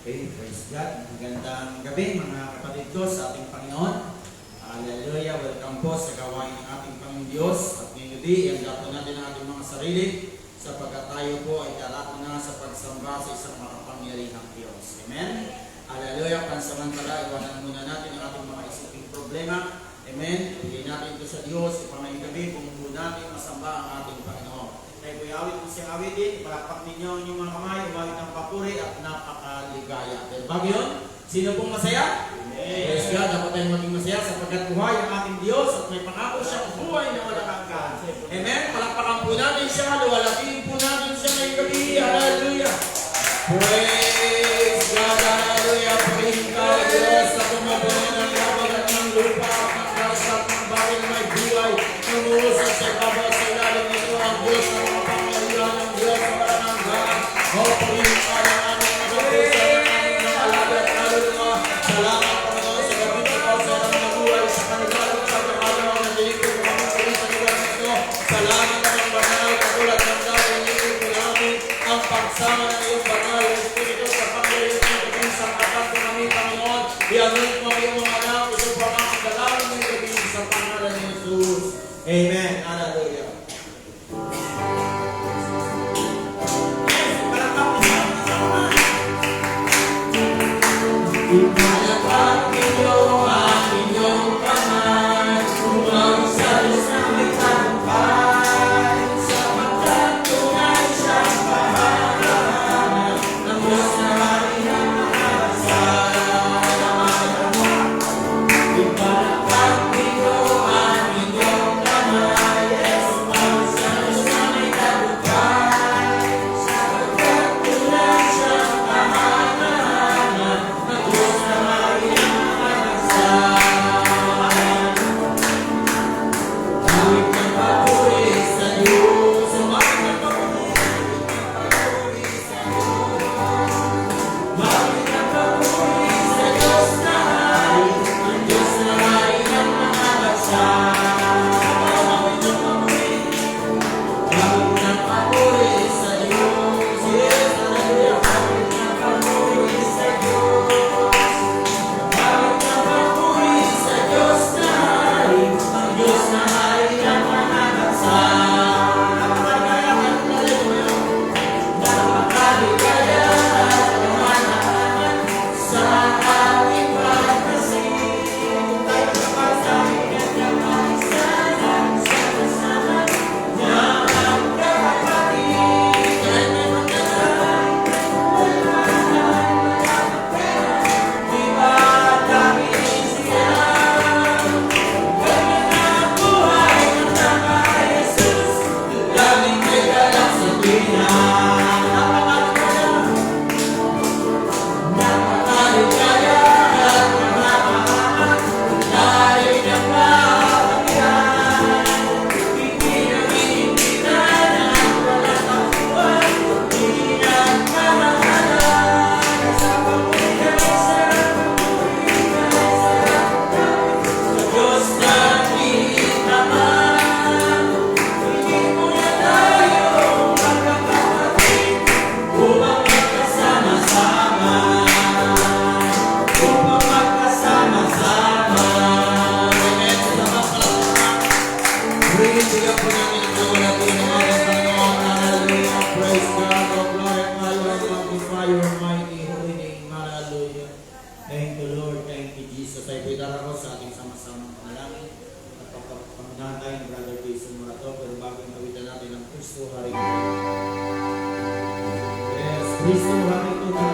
Okay, praise God. Magandang gabi mga kapatid ko sa ating Panginoon. Hallelujah. Welcome po sa gawain ng ating Panginoon Diyos. At ngayong gabi, ianda po natin ang ating mga sarili sapagkat tayo po ay darako na sa pagsamba sa isang makapangyarihang Diyos. Amen? Hallelujah. Pansamantala, iwanan muna natin ang ating mga isiping problema. Amen? Bigay natin ito sa Diyos. Ngayong gabi, kung po natin masamba ang ating Panginoon. Tayo po awit po siyang awitin, palakpak ninyo ang inyong mga kamay, umawit ng papuri at napakaligaya. Pero bago yun, sino pong masaya? Praise God, dapat tayong maging masaya sapagkat buhay ang ating Diyos at may pangako siyang buhay na walang hanggan. Amen? Palakpakan po natin siya, luwalatiin po natin siya ngayong gabi. Hallelujah! Praise God! Hallelujah! Purihin ka, Diyos, sa kumabuhay ng labagat ng lupa at ng kasat ng bagay na may buhay. Numuusap sa ibabaw sa ilalim nito ang Diyos na mga pangyarihan ng Diyos sa walang hanggan. O, purihin ka ng aming nagapusa ng aming mga alagat. Hallelujah! Salamat Panginoon sa gabi ito sa aming nabuhay sa kanilang pagkakalaw na dinig ko kami sa lugar nito. Salamat ang banal, katulad ng dahil nito ko namin ang pagsama ng iyong banal Espiritu sa pangyarihan ng isang kapag ko kami Panginoon. I-anoint mo ang iyong mga anak, ito pa ang dalawin ng gabi sa pangalan ni Jesus. Amen. Hallelujah. Ipalakpak ninyo ang inyong kamay, umang sa Diyos na may tagumpay, sapagkat tunay siyang pamahalaan ng Diyos na marihang makasalanan. Ipalakpak ninyo ang inyong kamay, umang sa Diyos na may tagumpay, sapagkat tunay siyang pamahalaan ng Diyos na marihang makasalanan. Thank you, Jesus. Ay pwedara ko sa ating sama-samang panalangin. At pagpapamunahan tayo ng Brother Jason Morato. Pero bago yung kawitan natin ng Kristo, hari ko. Yes, Kristo, hari ko na.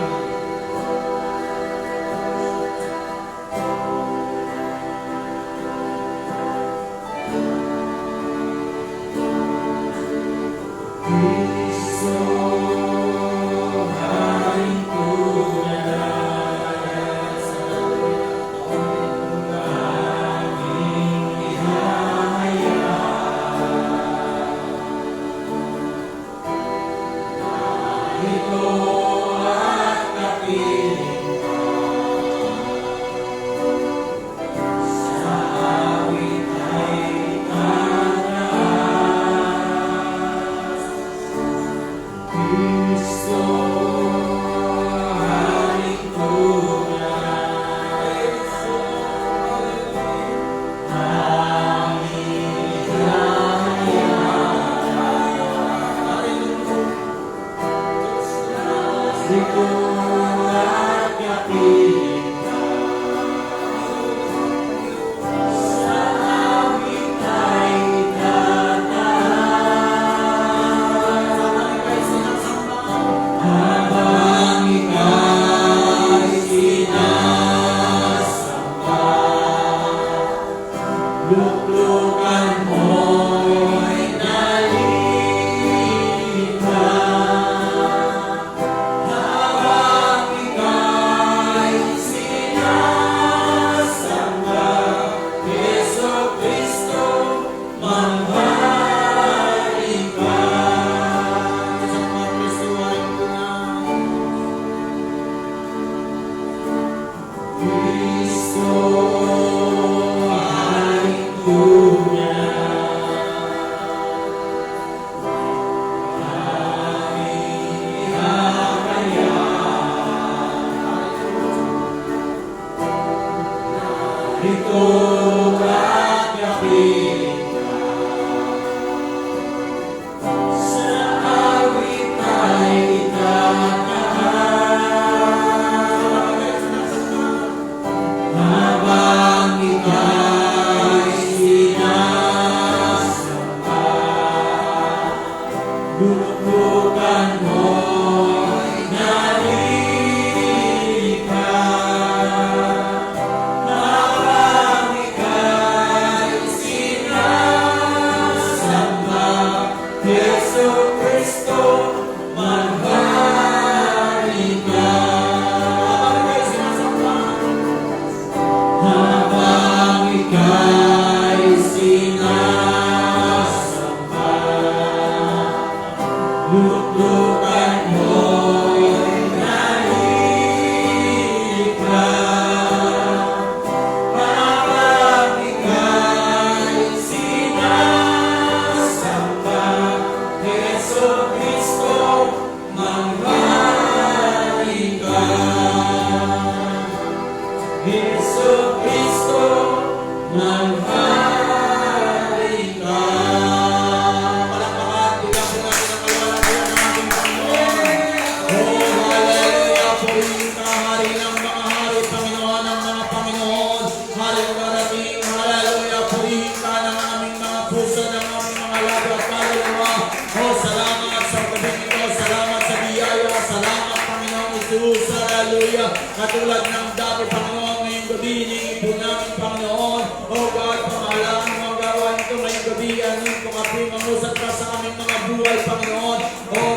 Katulad ng dati, Panginoon, ngayong gabi, hinihingi po namin, Panginoon. Oh God, pamahalaan mo ang gawain ito ngayong gabi. Anin kung apoy mangusap ka sa aming mga buhay, Panginoon. Oh,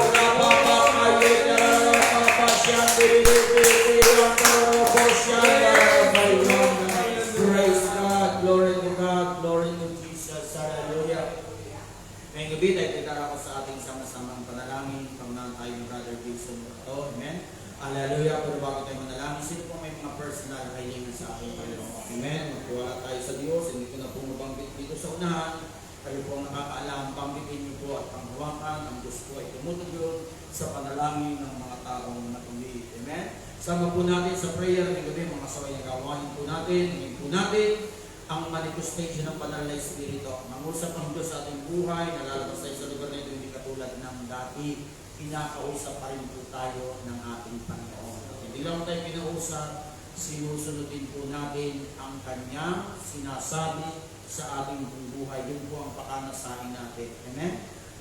praise God, glory to God, glory to Jesus. Hallelujah. Ngayong gabi, tayo kitara ko sa ating sama-samang panalangin. Pangunahan tayo ng Brother Jason Morato. Amen. Hallelujah. Pero bago tayo manalangin, sino po may mga personal kailangan sa aking Panginoon? Amen. Magkuwala tayo sa Diyos. Hindi ko na po mabanggit dito sa unahan. Kayo po ang nakakaalam, banggitin niyo po at panghawakan. Ang Diyos po ay tumutugod sa panalangin ng mga taong natuloy. Amen. Sama po natin sa prayer ng gabi, mga saway na gawain po natin. Ngayon po natin ang manifestation ng banal na Espiritu. Mangusap ang Diyos sa ating buhay. Nalalabas tayo sa lugar na ito, hindi katulad ng dati. Pinakausap pa rin po tayo ng ating Panginoon. Hindi lang tayo pinausap, sinusunod din po natin ang kanyang sinasabi sa ating buhay. Yun po ang pakanasahin natin. Amen?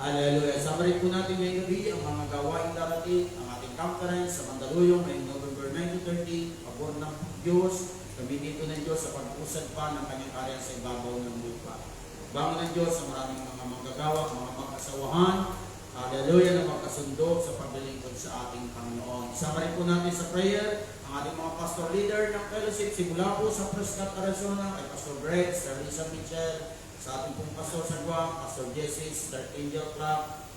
Hallelujah. Sabarin po natin ngayong gabi ang mga gawain darating, ang ating conference sa Mandaluyong ngayong November 1930, pabor ng Diyos, kami dito ng Diyos sa pag-usad pa ng kanyang karya sa ibabaw ng lupa. Bangon ng Diyos sa maraming mga manggagawa, mga mag-asawahan, hallelujah, na magkasundo sa paglilingkod sa ating Panginoon. Sabarin po natin sa prayer ang ating mga pastor leader ng fellowship, simula po sa Prescott, Arizona, kay Pastor Greg, Sir Lisa Mitchell, sa ating pong pastor sa Guam, Pastor Jesse, Sir Angel Clark,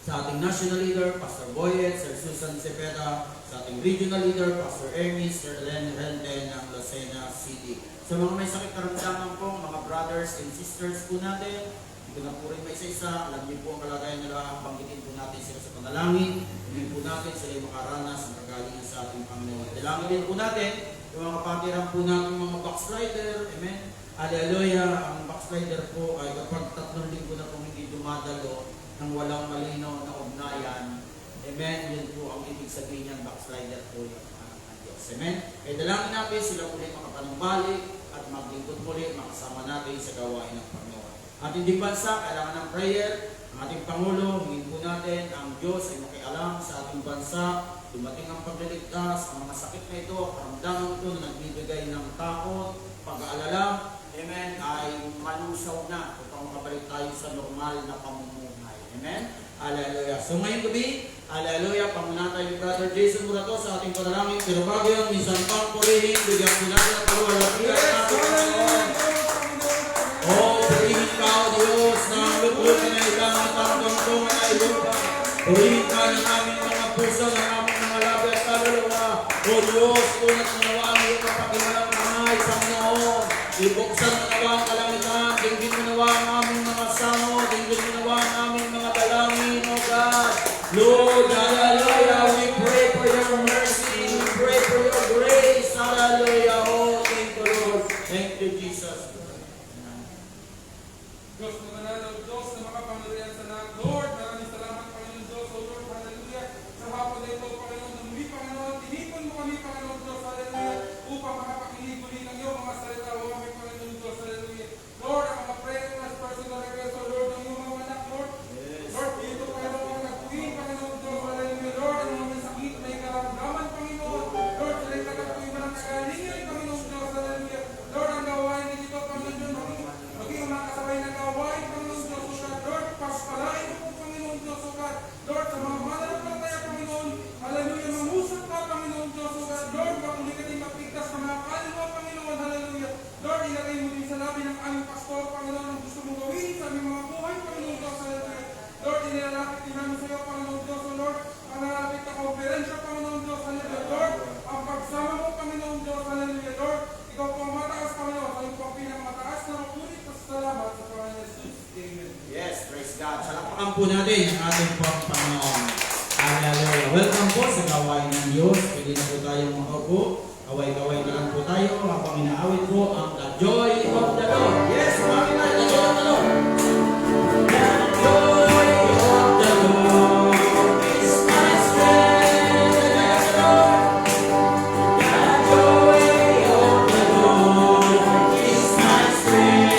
sa ating national leader, Pastor Boyet, Sir Susan Cepeda, sa ating regional leader, Pastor Ernest, Sir Len Renden ng Lucena City. Sa mga may sakit karamdaman po, mga brothers and sisters po natin, hindi ko na po rin may isa-isa, alam niyo po ang kalagayan nila, banggitin po natin sila sa panalangin, hindi po natin sila yung makaranas ng kagalingan sa ating Panginoon. Dalangin din po natin yung mga kapatiran po natin mga backslider, amen. Hallelujah, ang backslider po ay kapag 3 linggo na po hindi dumadalo ng walang malinaw na ugnayan, amen, yun po ang ibig sabihin niyan, backslider po yung anak ng Diyos, amen. Kaya dalangin natin sila muli makapanumbalik at maglingkod muli, makasama natin sa gawain ng Panginoon. At hindi bansa, kailangan ng prayer, ang ating Pangulo, hingin po natin, ang Diyos ay makialam sa ating bansa, dumating ang pagliligtas, ang mga sakit na ito, karamdaman ito na nagbibigay ng takot, pag-aalala, amen, ay malusaw na upang makabalik tayo sa normal na pamumuhay. Amen? Hallelujah. So ngayong gabi, hallelujah, panguna tayo ni Brother Jason Murato sa ating panalangin. Pero bago yun, minsan pang purihin, bigyan po natin ang kaluwalhatian ng ating Panginoon. Oh, purihin ka, O Diyos, na ang lupot na ilang at ang tungtungan na ilupa. Purihin ka ng aming mga puso, ng aming mga labi at kaluluwa. O Diyos, tunat na nawa ang iyong kapakimalang kamay, Panginoon. Ibuksan mo nawa ang kalangitan, dinggin mo nawa ang aming mga samo, dinggin mo nawa ang aming mga dalangin, O God. Lord, hallelujah, we pray for your mercy, we pray for your grace, hallelujah. Oh, thank you, Lord. Thank you, Jesus. Diyos na mananaw, Diyos na makapangyarihan sa lahat. Lord, maraming salamat, Panginoon Diyos. O Lord, hallelujah. Sa hapon na ito, Panginoon, na muli, Panginoon, tinipon mo kami, Panginoon Diyos, hallelujah, upang makapakinig muli ng iyong mga salita, o aming Panginoon Diyos, hallelujah. Lord, ang mga prayer request, personal request, O Lord, ng iyong mga anak, Lord. Lord, dito, Panginoon, ang nagpuin, Panginoon Diyos, hallelujah. Lord, ang mga may sakit, may karamdaman, Panginoon. Lord, sila yung nagpuin man ang kagalingan, Panginoon Diyos, hallelujah. Lord, ang gawain na dito, Panginoon Diyos, maging ang mga kasabay na gawain, Panginoon Diyos, O God. Lord, paspalain mo po, Panginoon Diyos, O God. Lord, sa mga mananampalataya, Panginoon, hallelujah, mamusap ka, Panginoon Diyos, O God. Lord, matuloy ka din magpigtas sa mga kaluluwa, Panginoon, hallelujah. Lord, ilagay mo din sa labi ng aming pastor, Panginoon, ang gusto mong gawin sa aming mga buhay, Panginoon Diyos, hallelujah. Lord, inilalapit din namin sa iyo, Panginoon Diyos, O Lord, ang nalalapit na konferensya, Panginoon Diyos, hallelujah. Lord, ang pagsama mo, Panginoon Diyos, hallelujah. Lord, ikaw po ang mataas, Panginoon, sa iyo po ang pinakamataas na mapulit at salamat sa Panginoon Jesus. Amen. Yes, praise God. Salapakan po natin ang ating pong Panginoon. Hallelujah. Welcome po sa gawain ng Diyos. Pwede na po tayong makaupo. Kaway-kaway na lang po tayo habang inaawit po ang The Joy of the Lord. Yes, bakit tayo The Joy of the Lord? The joy of the Lord is my strength. The joy of the Lord. The joy of the Lord is my strength.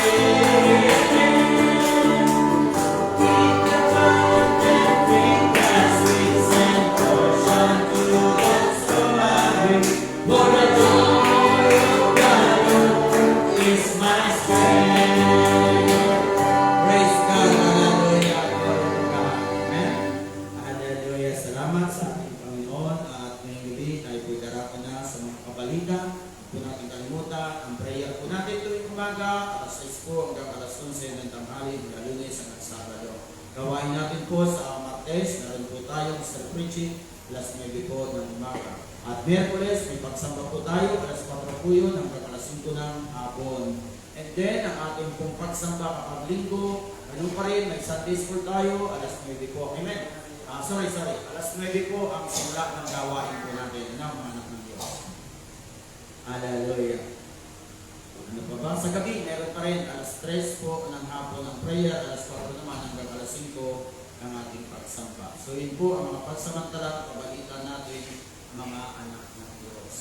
Gawain natin po sa Martes, naroon po tayo sa preaching, alas 9 po ng umaga. At Miyerkules, may pagsamba po tayo, alas 4 po yun, hanggang alas 5 ng hapon. And then, ang ating pong pagsamba kapag linggo, ano pa rin, may Sunday school tayo, alas 9 po. Amen. Sorry, alas 9 po ang simula ng gawain po natin ng mga anak ng Diyos. Hallelujah. Ano pa ba? Sa gabi, meron pa rin alas 3 po ng hapon ng prayer, alas 4 naman hanggang alas 5 ng ating pagsamba. So yun po ang mga pagsamantala, pabalitan natin mga anak ng Diyos.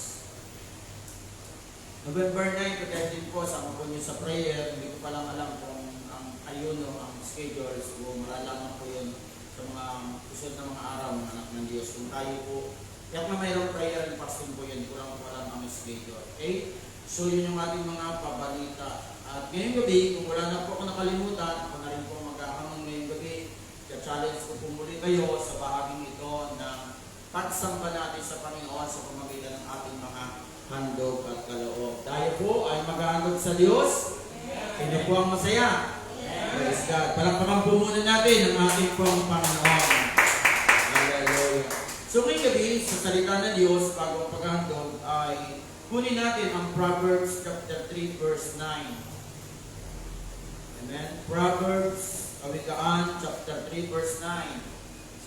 November 9 to 13 po, sama po niyo sa prayer. Hindi ko pa lang alam kung ang ayuno, ang schedule. So, malalaman po yun sa mga susunod na mga araw, mga anak ng Diyos. Kung tayo po, kaya na mayroong prayer and fasting po yun, hindi ko lang po alam ang schedule. Okay? So, yun yung ating mga pabalita. At ngayong gabi, kung wala na po ako nakalimutan, ako na rin po magkakamang ngayong gabi. Challenge ko po muli kayo sa bahaging ito ng pagsamba natin sa Panginoon sa pamamagitan ng ating mga handog at kaloob. Tayo po ay maghahandog sa Diyos. Sino po ang masaya? Praise God. Palakpakan po muna natin ang ating pong Panginoon. Hallelujah. So ngayong gabi, sa salita ng Diyos, bago ang paghahandog, ay kunin natin ang Proverbs chapter 3 verse 9. Amen. Proverbs Kawikaan, chapter 3, verse 9.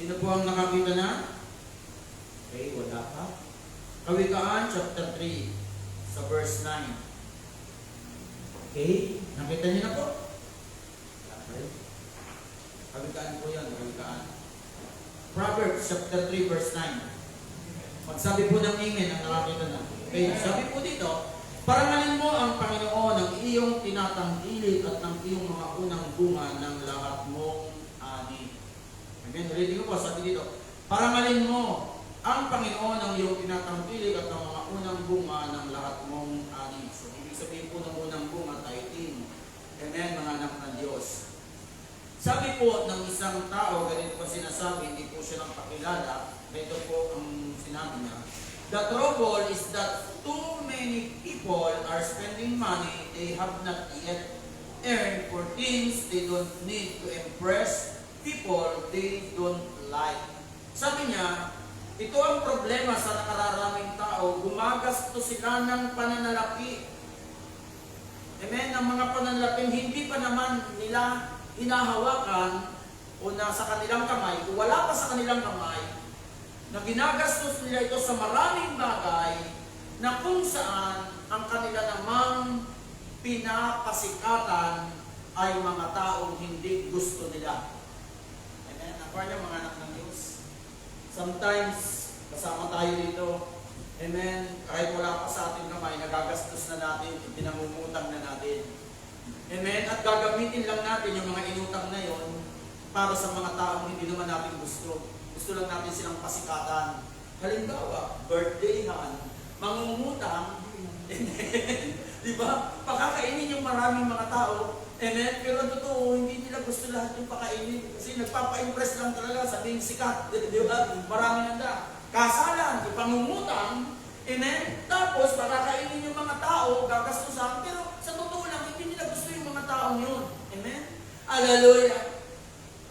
Sino po ang nakakita na? Okay, wala pa. Kawikaan, chapter 3, sa verse 9. Okay, nakita niyo na po? Okay. Kawikaan po yan, kawikaan. Proverbs, chapter 3, verse 9. Magsabi po ng amen ang nakakita na. Okay, sabi po dito, parangalin mo ang Panginoon ng iyong tinatangkilik at ng iyong mga unang bunga ng lahat mong ani. Amen. Ulitin ko po, sabi dito, parangalin mo ang Panginoon ng iyong tinatangkilik at ng mga unang bunga ng lahat mong ani. So, ibig sabihin po ng unang bunga, tithing. Amen, mga anak ng Diyos. Sabi po ng isang tao, ganito po sinasabi, hindi po siya nang pakilala, ito po ang sinabi niya, the trouble is that too many people are spending money they have not yet earned for things they don't need to impress people they don't like. Sabi niya, ito ang problema sa nakararaming tao, gumagastos sila ng pananalapi. Amen, ng mga pananalaping hindi pa naman nila hinahawakan o nasa kanilang kamay, o wala pa sa kanilang kamay, na ginagastos nila ito sa maraming bagay na kung saan ang kanila namang pinapasikatan ay mga taong hindi gusto nila. Amen? Ako niya mga anak ng Diyos. Sometimes, kasama tayo dito, amen, kahit wala pa sa ating kamay, nagagastos na natin, pinamumutang na natin. Amen? At gagamitin lang natin yung mga inutang na yon para sa mga taong hindi naman natin gusto. Gusto lang natin silang pasikatan. Halimbawa, birthdayhan, mangungutang, di ba? Pakakainin yung maraming mga tao, amen? Pero ang totoo, hindi nila gusto lahat yung pakainin. Kasi nagpapa-impress lang talaga, sabing sikat, di ba? Maraming handa. Kasalan, ipangungutang, amen? Tapos, pakakainin yung mga tao, gagastusan, pero sa totoo lang, hindi nila gusto yung mga taong yun. Amen? Hallelujah!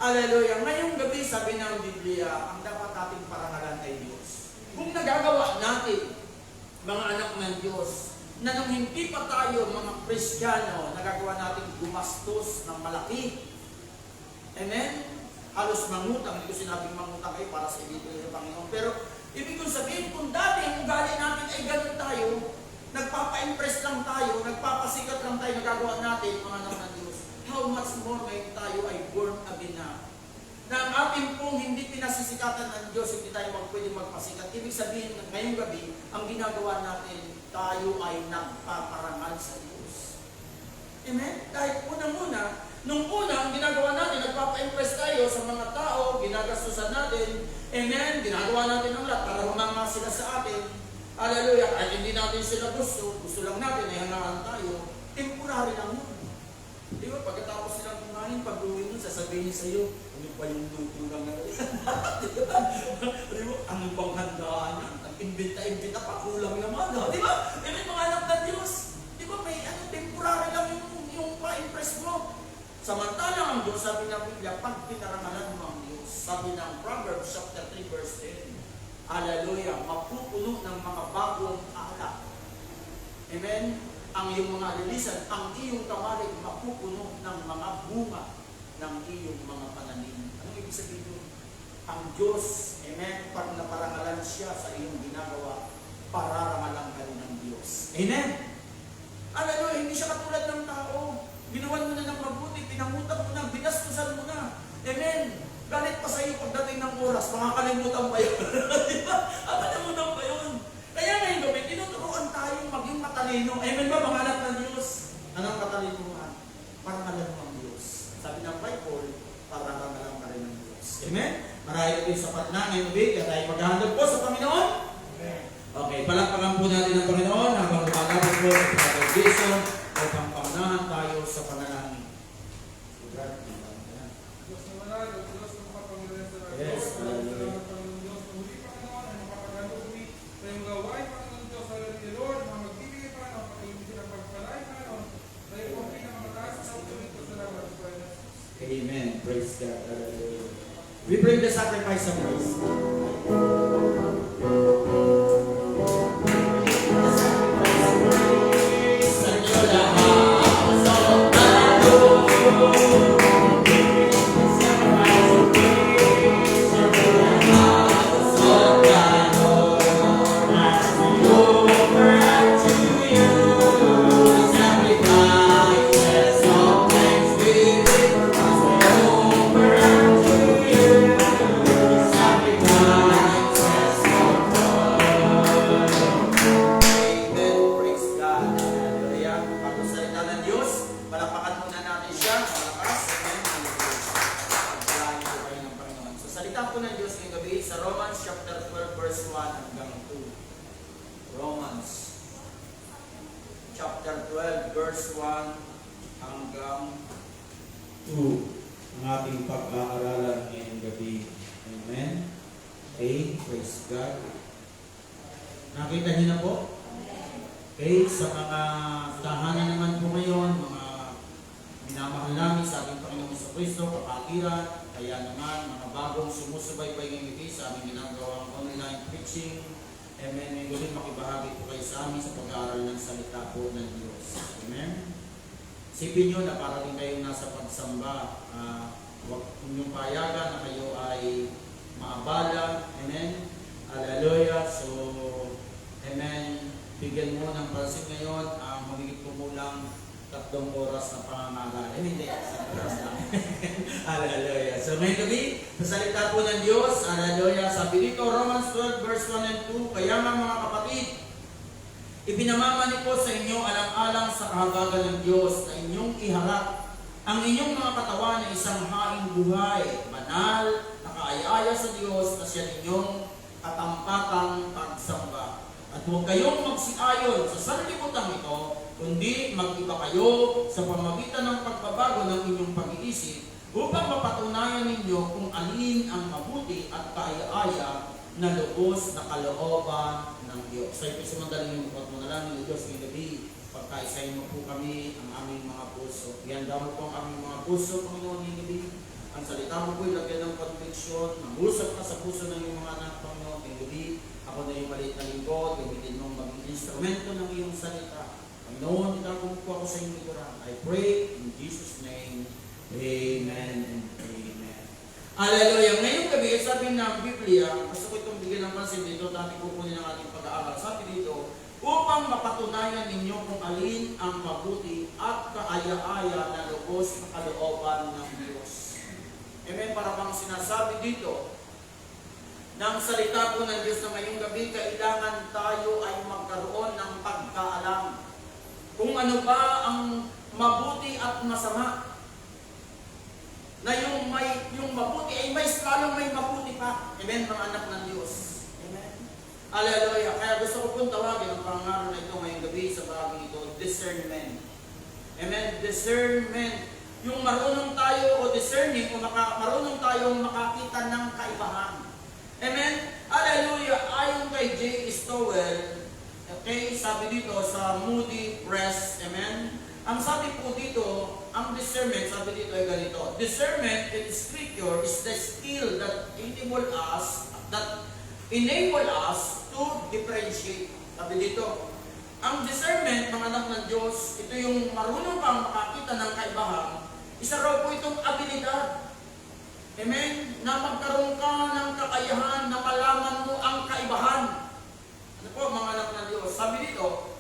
Hallelujah. Ngayong gabi, sabi ng Biblia, ang dapat nating parangalan ay Diyos. Kung nagagawa natin, mga anak ng Diyos, na nung hindi pa tayo mga Kristiyano, nagagawa natin gumastos ng malaki. Amen? Halos mangutang. Hindi ko sinabing mangutang kayo para sa ibigay ng Panginoon. Pero, ibig kong sabihin, kung dati ang ugali natin ay ganun tayo, nagpapa-impress lang tayo, nagpapasikat lang tayo, nagagawa natin, mga anak ng Diyos, how much more ngayon tayo ay born again na. Na ang ating pong hindi pinasisikatan ng Diyos, hindi tayo pwede magpasikat. Ibig sabihin, ngayong gabi, ang ginagawa natin, tayo ay nagpaparangal sa Diyos. Amen? Kahit unang-una, nung una, ang ginagawa natin, nagpapa-impress tayo sa mga tao, ginagastusan natin, amen? Ginagawa natin ang lahat para humanga sila sa atin. Hallelujah! Kahit hindi natin sila gusto lang natin, ay hangaan tayo, temporary lang yun. Di ba, pagkatapos silang kumain, pag-uwi nun, sasabihin niya sa'yo, ano pa yung luto lang na rin? Di ba? Ano bang handaan yan? Imbita-imbita pa, kulang naman. Di ba? E may mga anak na Diyos. Di ba, may temporary lang yung pa-impress mo. Samantalang ang Diyos, sabi ng Biblia, pag pinarangalan mo ang Diyos, sabi ng Proverbs chapter 3 verse 10, hallelujah, mapupuno ng mga bagong alak. Amen? Ang iyong mga alilisan, ang iyong kamalig mapupuno ng mga bunga ng iyong mga pananim. Anong ibig sabihin doon? Ang Diyos, amen, pag naparangalan siya sa iyong ginagawa, pararangalan ka rin ng Diyos. Amen? Hallelujah, hindi siya katulad ng tao. Ginawan mo na ng mabuti, pinangutang mo na, binastusan mo na. Amen? Galit pa sa iyo pagdating ng oras, makakalimutan pa yun. Di ba? Nakalimutan pa yun. Kaya ngayon gabi, tinuturuan tayong maging matalino matalino. Amen ba mga anak ng Diyos? Anong katalinuhan? Parang alam mo ang Diyos. Sabi ng Bible, parang alam ka rin ng Diyos. Amen? Marahil ito yung sapat na ngayong gabi, kaya tayo maghahandog po sa Panginoon. Okay, palakpakan po natin ang Panginoon habang lumalapit po sa Father Jason upang paunahan tayo sa panalangin. Diyos na manal, Diyos na makapangyarihan sa lahat. Yes, Lord, salamat, Panginoon Diyos. Mahuli, Panginoon, ay mapapagaluwi sa iyong gawain, Panginoon Diyos. Hallelujah, Lord, na magbibigay, Panginoon, patuloy sila pagpalay, Panginoon. Sa iyo pong pinakamataas na ulit. Salamat, Panginoon. Amen. Praise God. Hallelujah. We bring the sacrifice of praise. Ang ating pag-aaralan ngayong gabi. Amen. Okay, praise God. Nakita niyo na po? Okay, sa mga tahanan naman po ngayon, mga minamahal namin sa ating Panginoon sa Kristo, kapatiran, kaya naman mga bagong sumusubaybay ngayong gabi sa aming ginagawang online preaching. Amen. Ngayon gabi makibahagi po kayo sa amin sa pag-aaral ng salita po ng Diyos. Amen. Isipin nyo na para rin kayong nasa pagsamba, huwag ninyong payagan na kayo ay maabala. Amen. Hallelujah. So, amen. Bigyan mo ng pansin ngayon ang magiging kumulang 3 oras na pangangaral. Hindi, 1 oras lang. Hallelujah. So, ngayon gabi, sa salita po ng Diyos, hallelujah. Sabi dito, Romans 12 verse 1 and 2, kaya nga mga kapatid, ibinamamani ko sa inyo alang-alang sa kahagagan ng Diyos na inyong iharap ang inyong mga katawan na isang haing buhay, banal, nakaaya-aya sa Diyos na siya ninyong katampatang pagsamba. At huwag kayong magsiayon sa sanlibutan ito, kundi mag-iba kayo sa pamamagitan ng pagbabago ng inyong pag-iisip upang mapatunayan ninyo kung alin ang mabuti at kaaya-aya na lubos na kalooban ng Diyos. Sa ito sumandaling yung pagmanalangin ng Diyos ngayong gabi, pagkaisayin mo po kami ang aming mga puso. Yan daw po ang aming mga puso, Panginoon, ngayong gabi. Ang salita mo po ilagyan ng conviction, mangusap ka sa puso ng iyong mga anak, Panginoon, ngayong gabi. Ako na yung maliit na lingkod, gamitin mong maging instrumento ng iyong salita. Panginoon, itagong po ako sa iyong likuran. I pray in Jesus' name. Amen and amen. Hallelujah. Ngayong gabi, sabi ng Biblia, gusto ko itong bigyan ng pansin dito, dati kukunin ang ating pag-aaral. Sabi dito, upang mapatunayan ninyo kung alin ang mabuti at kaaya-aya na lubos na kalooban ng Diyos. Amen. Para bang sinasabi dito, ng salita po ng Diyos na ngayong gabi, kailangan tayo ay magkaroon ng pagkaalam kung ano ba ang mabuti at masama. Na yung mabuti ay lalong may mabuti pa. Amen, mga anak ng Diyos. Amen. Hallelujah. Kaya gusto ko pong tawagin ang pangaral na ito ngayong gabi sa bagay ito, discernment. Amen. Discernment. Yung marunong tayo o discerning, o marunong tayong makakita ng kaibahan. Amen. Hallelujah. Ayon kay J. Stowell, okay, sabi dito sa Moody Press, amen. Ang sabi po dito, ang discernment, sabi dito ay ganito. Discernment in Scripture is the skill that enable us to differentiate. Sabi dito, ang discernment, mga anak ng Diyos, ito yung marunong kang makakita ng kaibahan. Isa raw po itong abilidad. Amen? Na magkaroon ka ng kakayahan na malaman mo ang kaibahan. Ano po, mga anak ng Diyos? Sabi dito,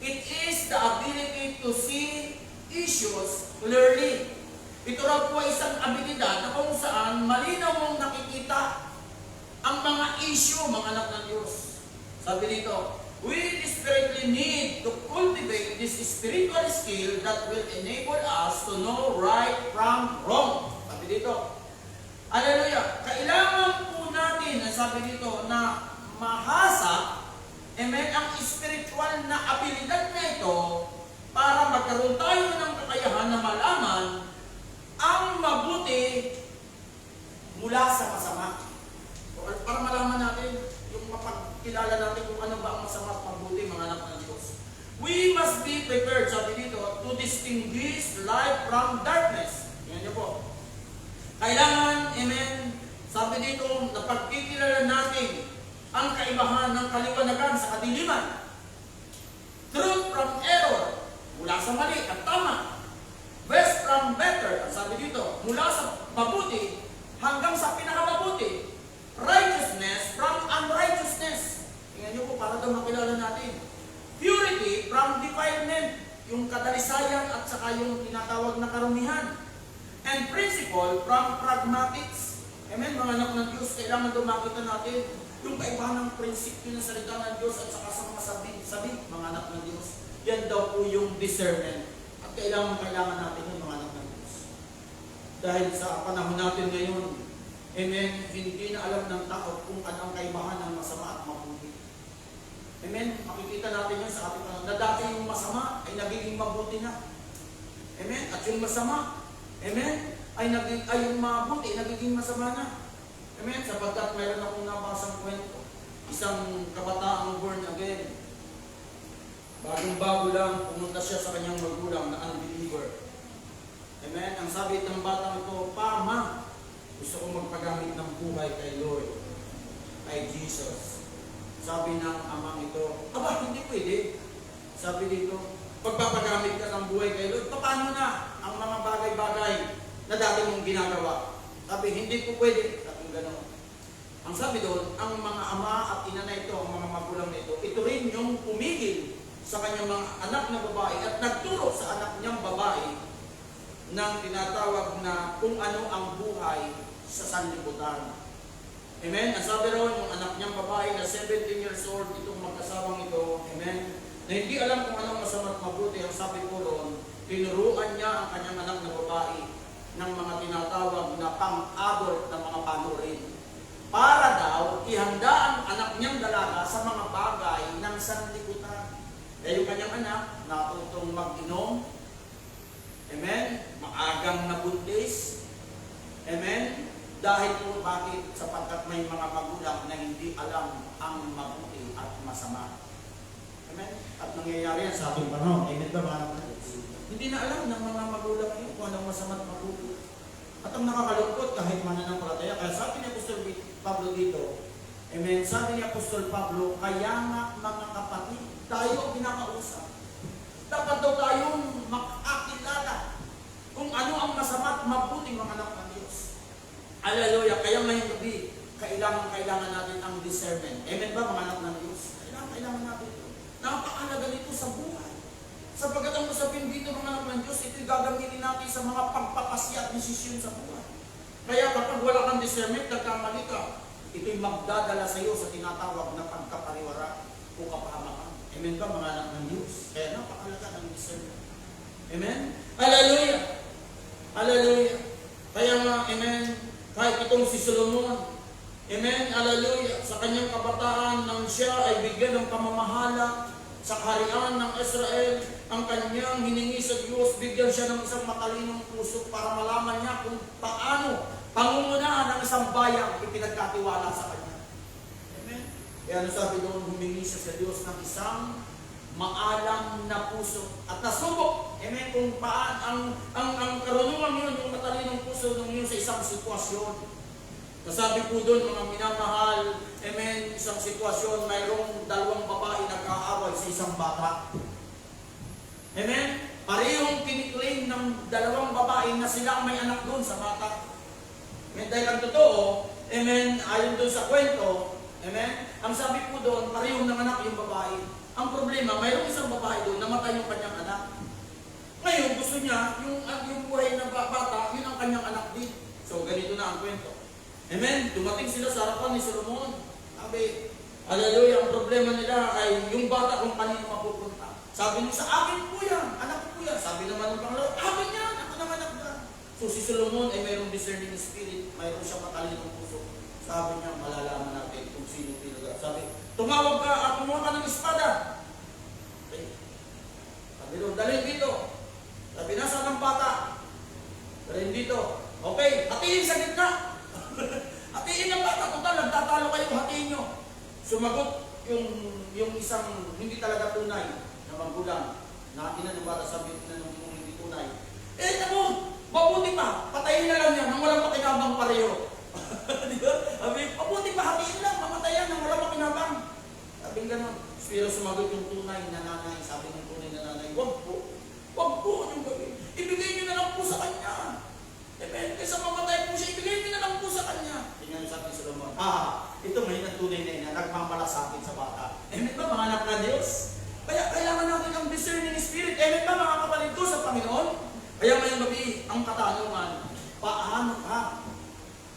it is the ability to see issues clearly. Ito raw po ay isang abilidad na kung saan malinaw mong nakikita ang mga issue, mga anak ng Diyos. Sabi dito, We desperately need to cultivate this spiritual skill that will enable us to know right from wrong. Sabi dito. Hallelujah. Kailangan po natin, sabi dito, na mahasa, amen, ang spiritual na abilidad na ito para magkaroon tayo ng kakayahan na malaman ang mabuti mula sa masama. Para malaman natin, yung mapagkilala natin kung ano ba ang masama at mabuti, mga anak ng Diyos. We must be prepared, sabi dito, to distinguish light from darkness. Yan niyo po. Kailangan, amen, sabi dito, na pagkikilala natin ang kaibahan ng kaliwanagan sa kadiliman. Truth from error, mula sa mali at tama. Best from better, sabi dito, mula sa mabuti hanggang sa pinakamabuti. Righteousness from unrighteousness. Tingnan niyo po, para daw makilala natin. Purity from defilement, yung kadalisayan at saka yung tinatawag na karumihan. And principle from pragmatics. Amen, mga anak ng Diyos, kailangan daw makita natin yung kaibahan ng prinsipyo ng salita ng Diyos at saka sa mga sabi, mga anak ng Diyos. Yan daw po yung discernment. At kailangan natin yung mga anak ng Diyos. Dahil sa panahon natin ngayon, amen, hindi na alam ng tao kung ano ang kaibahan ng masama at mabuti. Amen, makikita natin yun sa ating panahon. Na dati yung masama ay nagiging mabuti na. Amen, at yung masama, amen, ay yung mabuti, nagiging masama na. Amen, sapagkat mayroon akong nabasang kwento. Isang kabataang born again. Bagong-bago lang, pumunta siya sa kanyang magulang na unbeliever. Amen, ang sabi ng batang ito, "Pa, ma, gusto kong magpagamit ng buhay kay Lord, kay Jesus." Sabi ng amang ito, "Aba, hindi pwede." Sabi dito, "Pagpapagamit ka ng buhay kay Lord, paano na ang mga bagay-bagay na dati mong ginagawa?" Sabi, "Hindi po pwede." Sabi gano'n. Ang sabi doon, ang mga ama at ina na ito, ang mga magulang na ito rin yung pumigil sa kanyang mga anak na babae at nagturo sa anak niyang babae ng tinatawag na kung ano ang buhay sa sanlibutan. Amen? Ang sabi raw yung anak niyang babae na 17 years old, itong magkasawang ito, amen, na hindi alam kung anong masama at mabuti, ang sabi ko roon, tinuruan niya ang kanyang anak na babae ng mga tinatawag na pang-adult na mga panurin. Para daw, ihanda ang anak niyang dalaga sa mga bagay ng sanlibutan. Kaya yung kanyang anak, natutong mag-inom, amen, maagang nabuntis, amen, dahil po bakit? Sapagkat may mga magulang na hindi alam ang mabuti at masama. Amen? At nangyayari yan sa ating panahon. Amen ba mga anak? Hindi na alam ng mga magulang ngayon kung anong masama at mabuti. At ang nakakalungkot kahit mananampalataya. Kaya sabi ni Apostol Pablo dito, amen, sabi ni Apostol Pablo, kaya nga mga kapatid, tayo ang pinakausap. Dapat daw tayong makakilala kung ano ang masama at mabuting mga anak ng Diyos. Hallelujah. Kaya ngayong gabi, kailangan natin ang discernment. Amen ba mga anak ng Diyos? Kailangan natin ito. Napakalaga nito sa buhay. Sapagkat ang usapin dito mga anak ng Diyos, ito'y gagamitin natin sa mga pagpapasya at desisyon sa buhay. Kaya kapag wala kang discernment, nagkamali ka, ito'y magdadala sa iyo sa tinatawag na pagkapariwara o kapahamakan. Amen ba mga anak ng Diyos? Kaya napakalaga ng discernment. Amen? Hallelujah! Hallelujah! Kaya nga, amen, kahit itong si Solomon, amen, hallelujah, sa kanyang kabataan nang siya ay bigyan ng pamamahala sa kaharian ng Israel, ang kanyang hiningi sa Diyos, bigyan siya ng isang matalinong puso para malaman niya kung paano pangungunahan ng isang bayang ipinagkatiwala sa kanya. Amen. Kaya ano sabi doon, humingi siya sa Diyos ng isang maalam na puso at nasubok. Amen. Kung paan ang karunungan yun, yung matalinong puso nung yun sa isang sitwasyon. Nasabi po doon, mga minamahal, amen, isang sitwasyon, mayroong dalawang babae nagkaaway sa isang bata. Amen? Parehong kiniklaim ng dalawang babae na sila ang may anak doon sa bata. Amen? Dahil ang totoo, amen, ayon doon sa kwento, amen, ang sabi po doon, parehong nanganak yung babae. Ang problema, mayroong isang babae doon, namatay yung kanyang anak. Ngayon, gusto niya, yung buhay ng bata, yun ang kanyang anak din. So, ganito na ang kwento. Amen? Dumating sila sa harapan ni Solomon. Sabi, Hallelujah, ang problema nila ay yung bata kung kanino mapupunta. Sabi niya, sa akin po yan, anak ko po yan. Sabi naman ng Panginoon, akin yan, ako naman anak yan. So si Solomon ay mayroong discerning spirit, mayroong siyang matalinong puso. Sabi niya, malalaman natin kung sino talaga. Sabi, tumawag ka, kumuha ka ng espada. Okay. Sabi doon, dalhin dito. Sabi, nasa ng bata. Dalhin dito. Okay, hatiin sa gitna. Hatiin ng bata. Total, nagtatalo kayo, hatiin nyo. Sumagot yung isang hindi talaga tunay na magulang. Natin na ng bata, sabi na ng hindi tunay. Eh, naku, mabuti pa. Patayin na lang yan nang walang pakinabang pareho. Di ba? Sabi, mabuti pa, hatiin lang. Mamatayan nang walang pakinabang. Sabi gano'n. Pero sumagot yung tunay na nanay. Sabi ng tunay na nanay, wag po. Wag po yung gawin. Ibigay nyo na lang po sa kanya. Depende sa mamatay po siya, ibigay nyo na lang po sa kanya. Tingnan sabi ni Solomon, ito may tunay na yun, nagmamalasakit sa bata. Amen ba mga anak na Diyos? Kaya kailangan natin ang discerning spirit. Amen ba mga kapatid ko sa Panginoon? Kaya ngayong gabi, ang katanungan, paano ka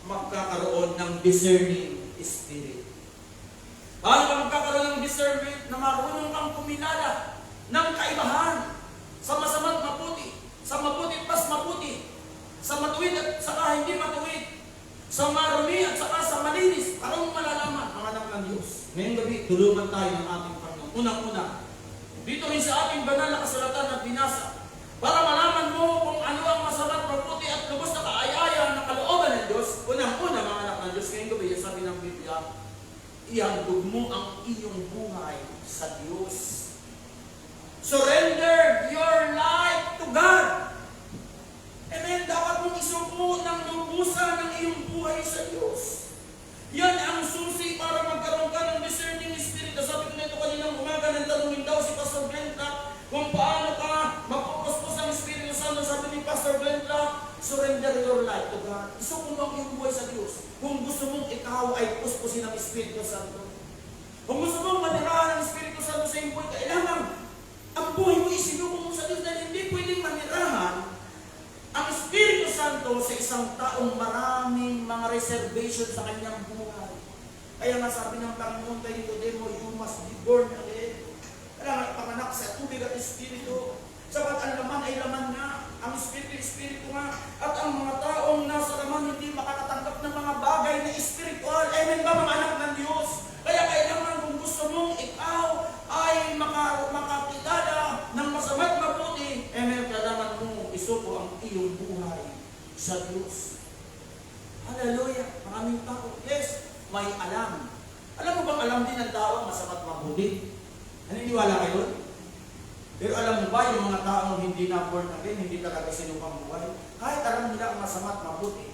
magkakaroon ng discerning spirit? Paano ka magkakaroon ng discernment na marunong kang kumilala ng kaibahan sa masama't mabuti, sa mabuti pas mabuti, sa matuwid at saka hindi matuwid, sa marumi at saka sa malinis, para mong malalaman ang anak ng Diyos. Ngayong gabi, tulungan tayo ng ating Panginoon. Unang-una, dito rin sa ating banal na kasulatan at binasa, para malaman mo kung ano ang masama't mabuti at lubos na kaaya-aya na kalooban ng Diyos. Unang-una, mga anak ng Diyos, ngayong gabi, sabi ng Biblia, ihandog mo ang iyong buhay sa Diyos. Surrender your life to God. Amen. Dapat mong isuko ng lubusan ng iyong buhay sa Diyos. Yan ang susi para magkaroon ka ng discerning spirit. Sabi ko nito kaninang umaga, nang tanungin daw si Pastor Glenda kung paano ka mapupuspos ng Espiritu Santo. Sabi ni Pastor Glenda, surrender your life to God. Isuko mo ang iyong buhay sa Diyos. Kung gusto mong ikaw ay puspusin ng Espiritu Santo. Kung gusto mong manirahan ng Espiritu Santo sa iyong buhay, kailangan ang buhay mo isinuko mo sa Diyos dahil hindi pwedeng manirahan ang Espiritu Santo sa isang taong maraming mga reservation sa kanyang buhay. Kaya nga sabi ng Panginoon kay Nicodemo, you must be born again. Kailangan panganak sa tubig at Espiritu. Sapat ang laman ay laman nga. Ang Espiritu nga. At ang mga taong nasa laman hindi makakatanggap ng mga bagay na espiritual. Amen ba mga anak ng Diyos? Kaya kailangan kung gusto mong ikaw ay makakilala ng masama't mabuti, amen, kailangan mo isuko ang iyong buhay sa Diyos. Hallelujah. Maraming tao, yes, may alam. Alam mo bang alam din ng tao masama't mabuti? Naniniwala kayo? Pero alam mo ba yung mga taong hindi na born again, hindi talaga sinupang buhay? Kahit alam nila ang masama't mabuti.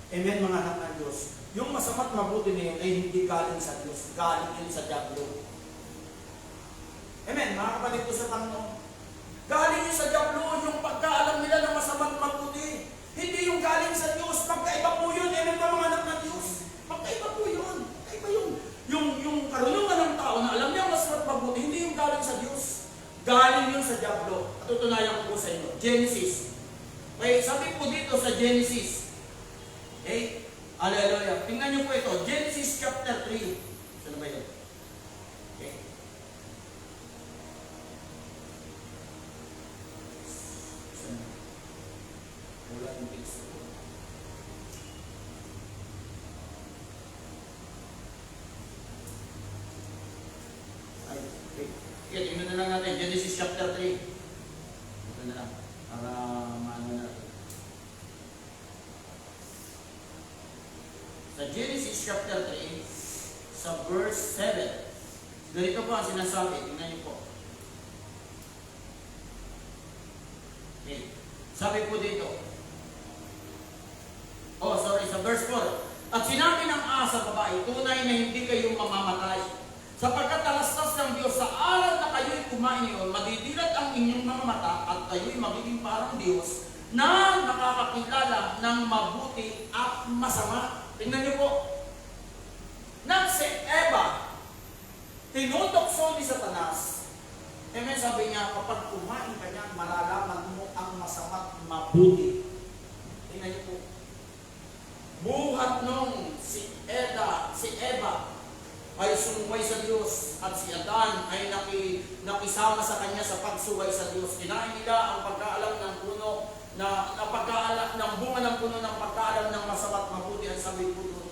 Amen mga anak ng Diyos. Yung masama't mabuti na yun ay hindi galing sa Diyos, galing yun sa diablo. Amen, mga kapatid ko sa Panginoon. Galing yun sa diablo, yung pagkaalam nila ng masama't mabuti. Hindi yung galing sa Diyos, magkaiba po yun. Amen ba mga anak ng Diyos? Magkaiba po yun. Magkaiba yung karunungan ng tao na alam niya masama't mabuti, hindi yung galing sa Diyos. Galing yun sa diablo. At tutunayan ko po sa inyo. Genesis. Okay, sabi po dito sa Genesis. Okay? Hallelujah. Tingnan niyo po ito. Genesis chapter 3. Saan ba yun? Okay. Wala yung page ko. Ay, okay. Okay, tingnan na lang natin. Genesis chapter 3. Ito na lang. Para maano natin. Sa Genesis chapter 3, sa verse 7, ganito po ang sinasabi. Tingnan niyo po. Okay. Sabi po dito. Sa verse 4. At sinabi ng sa babae, tunay na hindi kayo mamamatay. Sapagkat talastas ng Diyos sa araw na kayo'y kumain niyon, madidilat ang inyong mga mata at kayo'y magiging parang Diyos na nakakakilala ng mabuti at masama. Tingnan niyo po. Nang si Eva, tinutokso ni Satanas. Amen, sabi niya, kapag kumain ka niya, malalaman mo ang masama't mabuti. Tingnan niyo po. Buhat nung si Eva, ay sumuway sa Diyos at si Adan ay nakisama sa kanya sa pagsuway sa Diyos. Kinain nila ang pagkaalam ng puno pagkaalam ng bunga ng puno ng pagkaalam ng masama at mabuti. Ang sabi po doon,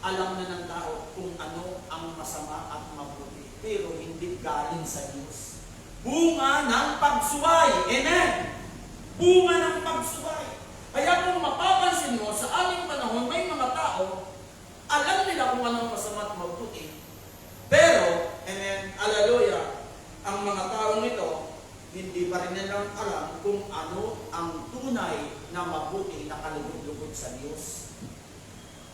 alam na ng tao kung ano ang masama at mabuti, pero hindi galing sa Diyos. Bunga ng pagsuway. Amen? Bunga ng pagsuway. Kaya kung mapapansin mo, sa aming panahon, may mga tao, alam nila kung ano ang masama at mabuti. Pero, amen, hallelujah, ang mga taong ito, hindi pa rin nilang alam kung ano ang tunay na mabuti na kalugod-lugod sa Diyos.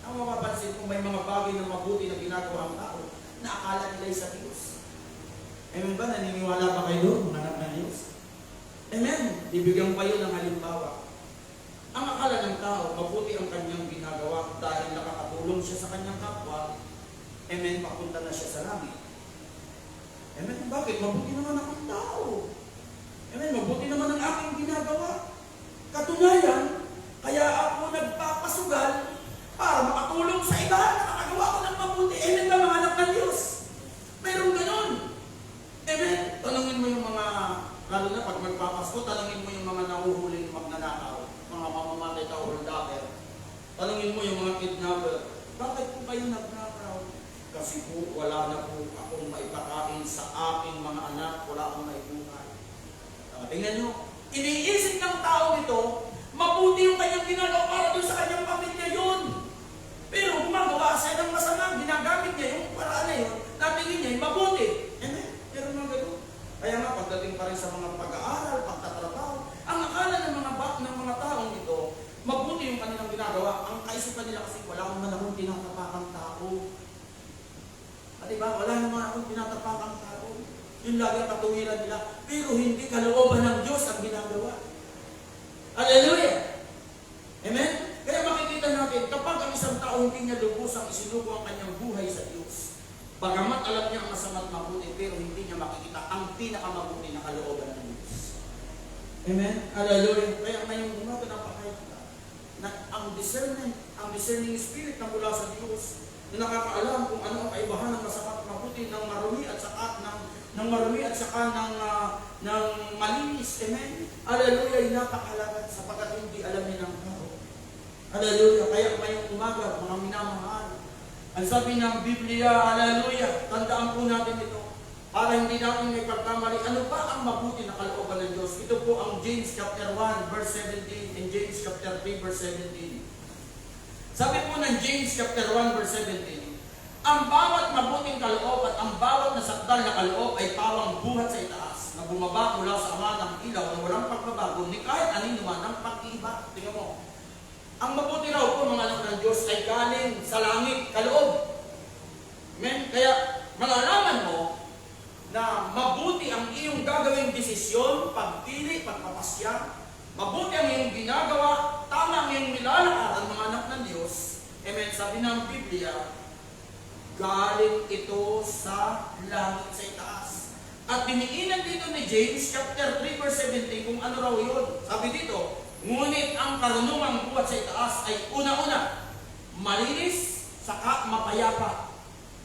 Ang mapapansin kung may mga bagay na mabuti na ginagawa ang tao, na akala nila sa Diyos. Amen ba? Naniniwala ba kayo doon, mga anak ng Diyos? Amen. Bibigyan kayo ng halimbawa. Ang akala ng tao, mabuti ang kanyang ginagawa dahil nakakatulong siya sa kanyang kapwa. Amen. Papunta na siya sa langit. Amen. Bakit? Mabuti naman akong tao. Amen. Mabuti naman ang aking ginagawa. Katunayan, kaya ako nagpapasugal para makatulong sa iba. Nakakagawa ko ng mabuti. Amen ba, mga anak ng Diyos? Mayroong ganun. Amen. Tanungin mo yung mga, lalo na pag magpapasko, tanungin mo yung mga nahuhuling magnanakaw, mga mamamatay ka or dater. Tanungin mo yung mga kidnapper, bakit po kayo nagnakaw? Kasi po wala na po akong maipakain sa aking mga anak, wala akong maibungan. Tingnan nyo, iniisip ng tao ito, mabuti yung kanyang ginagawa para doon sa kanyang pamilya yun. Pero gumagawa siya ng masama, ginagamit niya yung paraan na yun, natingin niya yung mabuti. Amen? Pero mga gano'n. Kaya nga, pagdating pa rin sa mga pag-aaral, pagtatrabaho, ang akala ng mga taong ito, mabuti yung kanilang ginagawa. Ang kaisipan nila kasi, wala akong manahong tinatapakang tao. At diba, wala naman akong tinatapakang tao. Yun lagi ang katuwiran nila. Pero hindi kalooban ng Diyos ang ginagawa. Hallelujah! Amen? Kaya makikita natin, kapag ang isang tao hindi niya lubusang isinuko ang kanyang buhay sa Diyos, bagamat alam niya ang masama't mabuti, pero hindi niya makikita ang pinakamabuti na kalooban ng Diyos. Amen? Hallelujah! Kaya ngayong umaga napakahalaga na ang discerning spirit na mula sa Diyos, na nakakaalam kung ano ang kaibahan ng masama't mabuti, ng marumi at saka ng malinis. Amen? Hallelujah! Ay napakahalaga sapagkat hindi alam niya ng tao. Hallelujah! Kaya ngayong umaga, mga minamahal, ang sabi ng Biblia, hallelujah, tandaan po natin ito, para hindi natin may pagkamali, ano ba ang mabuti na kalooban ng Diyos? Ito po ang James chapter 1, verse 17, and James chapter 3, verse 17. Sabi po ng James chapter 1, verse 17, ang bawat mabuting kaloob at ang bawat nasakdal na kaloob ay pawang buhat sa itaas, na bumaba mula sa ama ng ilaw na walang pagbabago, ni kahit anino man ng pag-iiba. Tingnan mo, ang mabuti raw po, mga anak ng Diyos, ay galing sa langit, kaloob. Amen? Kaya malalaman mo na mabuti ang iyong gagawing desisyon, pagpili, pagpapasya, mabuti ang iyong ginagawa, tama ang iyong nilalakaran, mga anak ng Diyos. Amen? Sabi ng Biblia, galing ito sa langit, sa itaas. At diniinan dito ni James chapter 3 verse 17 kung ano raw yun. Sabi dito, ngunit ang karunungang buhat sa itaas ay una-una, malinis, saka mapayapa,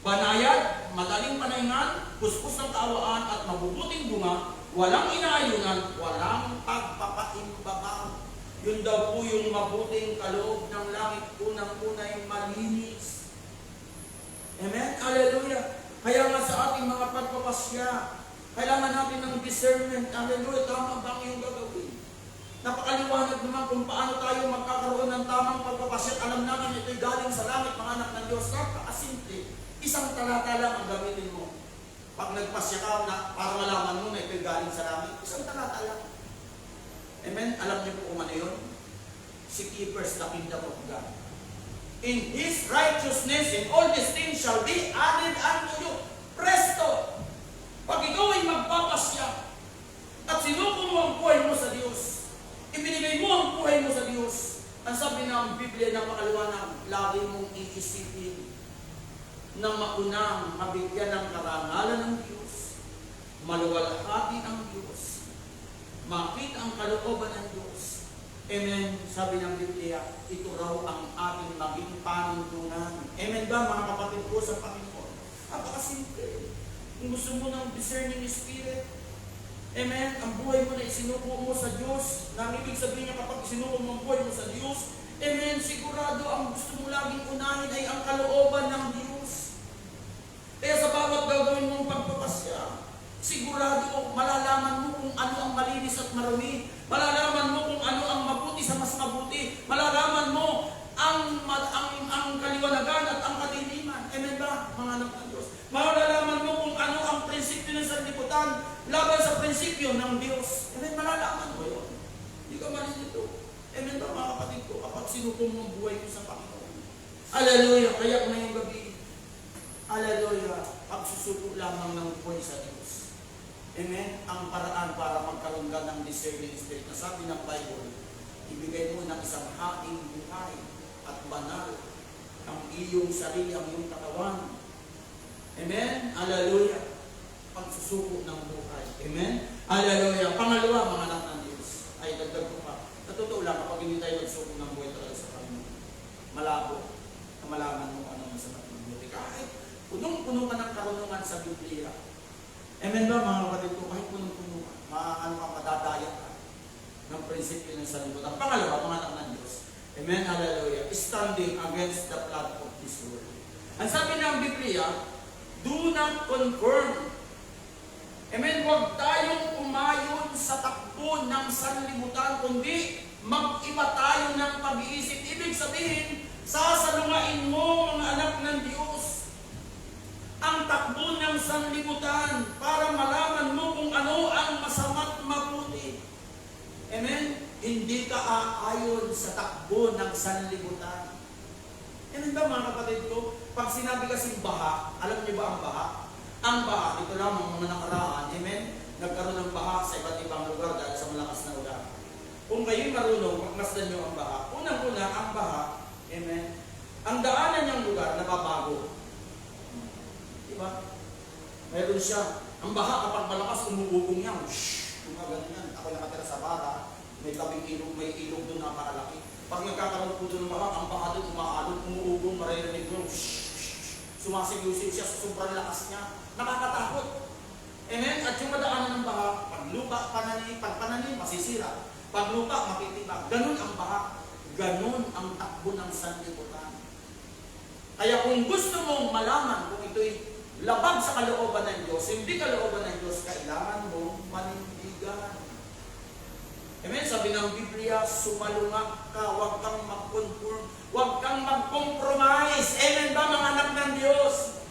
banayad, madaling panahingan, puspos ng kaawaan at mabubuting bunga, walang inaayunan, walang pagpapaimbabang. Yun daw po yung mabuting kaloob ng langit, unang-una yung malinis. Amen? Hallelujah! Kaya nga sa ating mga pagpapasya, kailangan natin ng discernment. Hallelujah! Tama ba ang iyong gagawin? Napakaliwanag naman kung paano tayo magkakaroon ng tamang pagpapasya. Alam namin ito'y galing sa langit, mga anak ng Diyos. Napakasimple. Isang talata lang ang gamitin mo. Pag nagpasya ka na para malaman mo na ito'y galing sa langit, isang talata lang. Amen? Alam niyo po kung ano yun? Seek ye first the kingdom of God. In His righteousness, and all these things shall be added unto you. Presto! Pag ikaw ay magpapasya at sinuko mo ang buhay mo sa Diyos, ibinigay mo ang buhay mo sa Diyos, ang sabi ng Biblia na makaliwanag, lagi mong iisipin na maunang mabigyan ng karangalan ng Diyos, maluwalhati ang Diyos, makita ang kalooban ng Diyos. Amen. Sabi ng Biblia, ito raw ang ating maging panuntunan. Amen ba, mga kapatid ko sa Panginoon? Napakasimple. Kung gusto mo ng discerning spirit, amen, ang buhay mo na isinuko mo sa Diyos, nang ibig sabihin niya kapag isinuko mo ang buhay mo sa Diyos, amen, sigurado ang gusto mo laging unahin ay ang kalooban ng Diyos. Kaya sa bawat gagawin mong pagpapasya, sigurado malalaman mo kung ano ang malinis at marumi, malalaman mo kung ano ang mabuti sa mas mabuti, malalaman mo ang kaliwanagan at ang kadiliman. Amen ba, mga anak ng Diyos? Malalaman mo kung ano ang prinsipyo ng sanlibutan laban sa prinsipyo ng Diyos. Amen, malalaman mo yun. Hindi ka malilito. Amen ba, mga kapatid ko, kapag sinuko mo ang buhay mo sa Panginoon. Hallelujah, kaya ngayong gabi, hallelujah, pagsusuko lamang ng buhay sa Diyos. Amen, ang paraan para magkaroon ka ng discerning spirit na sabi ng Bible, ibigay mo ng isang haing buhay at banal ang iyong sarili, ang iyong katawan. Amen? Hallelujah. Pagsusuko ng buhay. Amen? Hallelujah. Pangalawa, mga anak ng Diyos, ay dagdag ko pa. Sa totoo lang, kapag hindi tayo nagsuko ng buhay talaga sa Panginoon, malabo na malaman mo ano masama ng buhay. Kahit punong-puno ka ng karunungan sa Biblia. Amen ba, mga kapatid ko? Kahit punong-puno ka, ano ka, madadaya ka ng prinsipyo ng sanlibutan. Pangalawa, mga anak ng Diyos. Amen, hallelujah. Standing against the flood of this world. Ang sabi ng Biblia, do not conform. Amen, huwag tayong umayon sa takbo ng sanlibutan, kundi mag-iba tayo ng pag-iisip. Ibig sabihin, sasalungain mo, mga anak ng Diyos, ang takbo ng sanlibutan para malaman mo kung ano ang masama't mabuti. Amen? Hindi ka aayon sa takbo ng sanlibutan. Amen ba, mga kapatid ko? Pag sinabi kasing baha, alam niyo ba ang baha? Ang baha, ito lang mga nakaraan, amen? Nagkaroon ng baha sa iba't ibang lugar dahil sa malakas na ulan. Kung kayo'y marunong, magmasdan niyo ang baha. Unang-una, ang baha, amen? Ang daanan niyang lugar, nababago. Diba? Meron siya. Ang baha, kapag malakas, umuugong yan. Gumagano yan. Ako nakatira sa bara, may tabing ilog, may ilog doon napakalaki. Pag nagkakaroon po doon ng baha, ang baha doon umaalog, umuugong, maririnig doon. Sumasigusin siya sa sobrang lakas niya. Nakakatakot. Amen? At yung madaanan ng baha, pag lupa, pananim, masisira. Pag lupa, makitibag. Ganun ang baha. Ganun ang takbo ng sanlibutan. Kaya kung gusto mong malaman kung ito'y labag sa kalooban ng Diyos, hindi kalooban ng Diyos, kailangan mong manindigan. Amen? Sabi ng Biblia, sumalunga ka, huwag kang mag-conform, huwag kang mag-compromise. Amen ba, mga anak ng Diyos?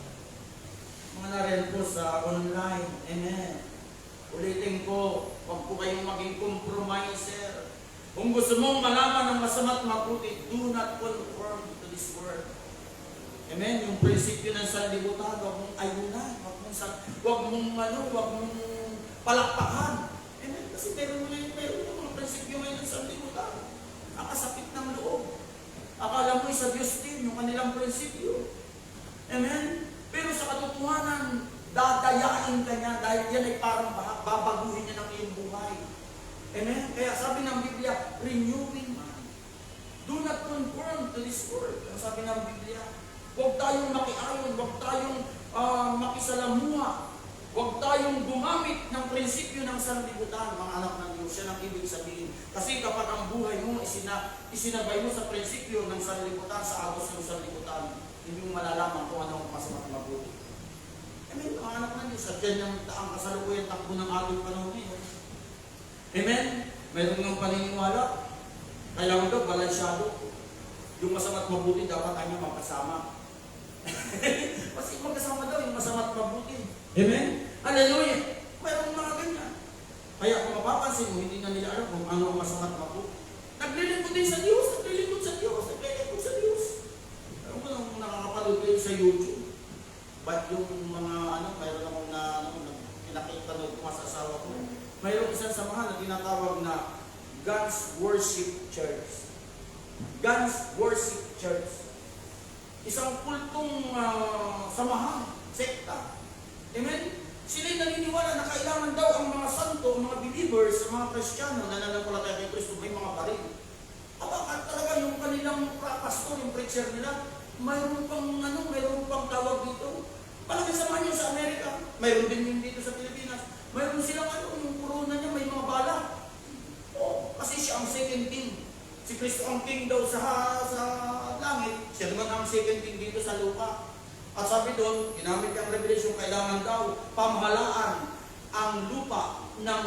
Mga nariyan po sa online, amen. Ulitin ko, huwag po kayong maging compromiser. Kung gusto mong malaman ng masama't mabuti, do not conform to this world. Amen? Yung prinsipyo ng sanlibutan, huwag mong ayunan, huwag mong palakpakan. Amen? Kasi meron yung mga prinsipyo ngayon ng sanlibutan. Nakasakit ng loob. Akala mo sa Diyos din yung kanilang prinsipyo. Amen? Pero sa katotohanan, dadayain ka niya dahil yan ay parang babaguhin niya ng iyong buhay. Amen? Kaya sabi ng Biblia, renewing mind. Do not conform to this world. Ang sabi ng Biblia, huwag tayong makiayon, huwag tayong makisalamuha, huwag tayong gumamit ng prinsipyo ng sanlibutan, mga anak ng Diyos. Yan ang ibig sabihin. Kasi kapag ang buhay mo isinabay mo sa prinsipyo ng sanlibutan, sa agos ng sanlibutan, hindi mo malalaman kung ano ang masama at mabuti. Amen, mga anak ng Diyos. At yan ang kasalukuyan takbo ng ating panahon ngayon. Amen? Mayroon ng paniniwala. Kailangan daw balansyado. Yung masama at mabuti, dapat tayo magkasama. Kasi magkasama daw yung masama at mabuti. Amen? Hallelujah! Mayroong mga ganyan. Kaya kung mapapansin mo, hindi na nila alam kung ano ang masama at mabuti. Naglilingkod din sa Diyos, naglilingkod sa Diyos, naglilingkod sa Diyos. Alam mo nang nakakapanood kayo sa YouTube, ba't yung mga mayroon akong pinakitanood ko sa asawa ko. Mayroong isang samahan na tinatawag na God's Worship Church. God's Worship Church. Isang kultong samahan, sekta. Amen? Sila'y naniniwala na kailangan daw ang mga santo, ang mga believers, ang mga Kristiyano na nananampalataya kay Kristo may mga baril. At talaga yung kanilang pastor, yung preacher nila, mayroon pang tawag dito, Malaki sama niyo sa Amerika. Mayroon din yung dito sa Pilipinas. Mayroon silang yung corona niya, may mga bala. Oh, kasi siya ang second king. Si Kristo ang king daw sa langit. Siya naman ang second king dito sa lupa. At sabi doon, ginamit ang revelation, kailangan daw pamahalaan ang lupa ng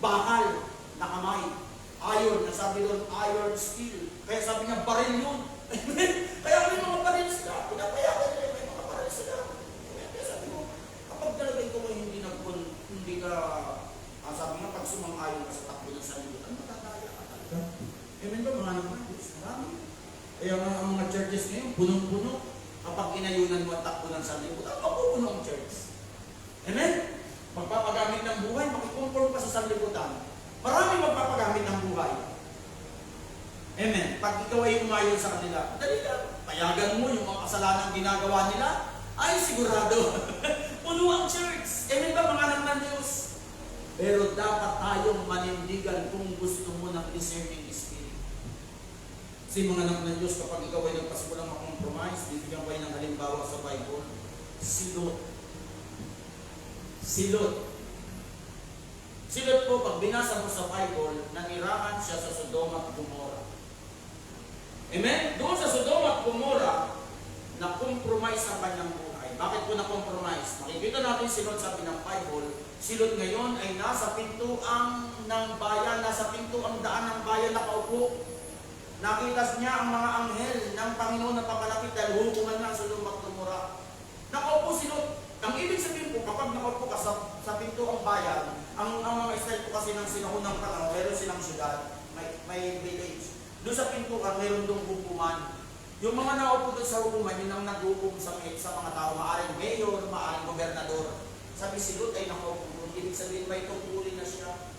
bakal na kamay. Iron, nasabi doon, iron steel. Kaya sabi niya, baril yun. Kaya may mga baril sila. Pinapayagan nila, may mga baril sila. Kaya sabi ko, kapag talaga ikaw ay hindi ka, sabi nga, pag sumang-ayon ka sa takbo ng sanlibutan, matataya ka talaga. Amen ba, mga anak ng Diyos? Marami. Kaya nga ang mga churches ngayon, punong-puno. Kapag inayunan mo ang takbo ng sanlibutan, mapupuno ang church. Amen? Magpapagamit ng buhay, makikonform pa sa sanlibutan. Marami magpapagamit ng buhay. Amen. Pag ikaw ay umayon sa kanila, dali lang. Payagan mo yung mga kasalanang ginagawa nila, ay sigurado. Puno ang church. Amen ba, mga anak ng Diyos? Pero dapat tayong manindigan kung gusto mo ng discerning spirit. Kasi mga anak ng Diyos, kapag ikaw ay nagpasimulang makompromise, bibigyan ko ay ng halimbawa sa Bible, silot. Silot. Silot po, pag binasa mo sa Bible, nanirahan siya sa Sodoma at Gomora. Amen? Doon sa Sodoma at Gomora, na-compromise ang kanyang buhay. Bakit po na-compromise? Makikita natin silot sa Bible. Silot ngayon ay nasa pintuan ng bayan, nasa pintuan daan ng bayan nakaupo. Nakita niya ang mga anghel ng Panginoon na papalapit dahil hukuman na ang Sodoma at Gomora. Nakaupo silot. Ang ibig sabihin po, kapag nakaupo ka sa pintuang bayan, ang mga style po kasi ng sinahunang panahon, meron silang syudad, may village. Doon sa pintuan, meron doong hukuman. Yung mga nakaupo doon sa hukuman, yun ang nag-hukum sa mga tao, maaaring mayor, maaaring gobernador. Sabi silot ay nakaupo doon. Ibig sabihin, may tungkulin na siya.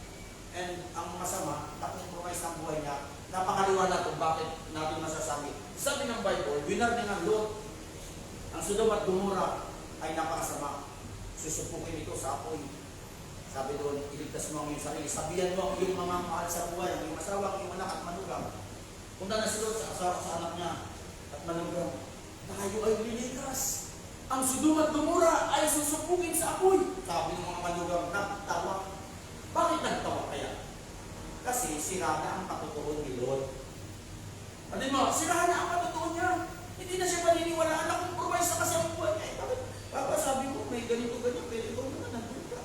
And ang masama, nakompromise ang buhay niya. Napakaliwanag kung bakit natin masasabi. Sabi ng Bible, winarning ang Lot, ang Sodoma at Gomora ay napakasama. Susupukin ito sa apoy. Sabi doon, iligtas mo ang iyong sarili. Sabihan mo ang iyong mga mahal sa buhay, ang iyong asawa, ang iyong anak at manugang. Punta na si Lot sa asawa sa anak niya at manugang. Tayo ay liligas. Ang Sodoma at Gomora ay susupukin sa apoy. Sabi ng mga manugang, nagtawa. Bakit nagtawa kaya? Kasi sira na ang patutuon ni Lot. Ano mo, sira na ang patutuon niya. Hindi na siya paniniwalaan na compromise na kasi ang buhay niya. Bakit? Papa, sabi mo, may ganito, ganyan, pero ikaw naman, nandun ka.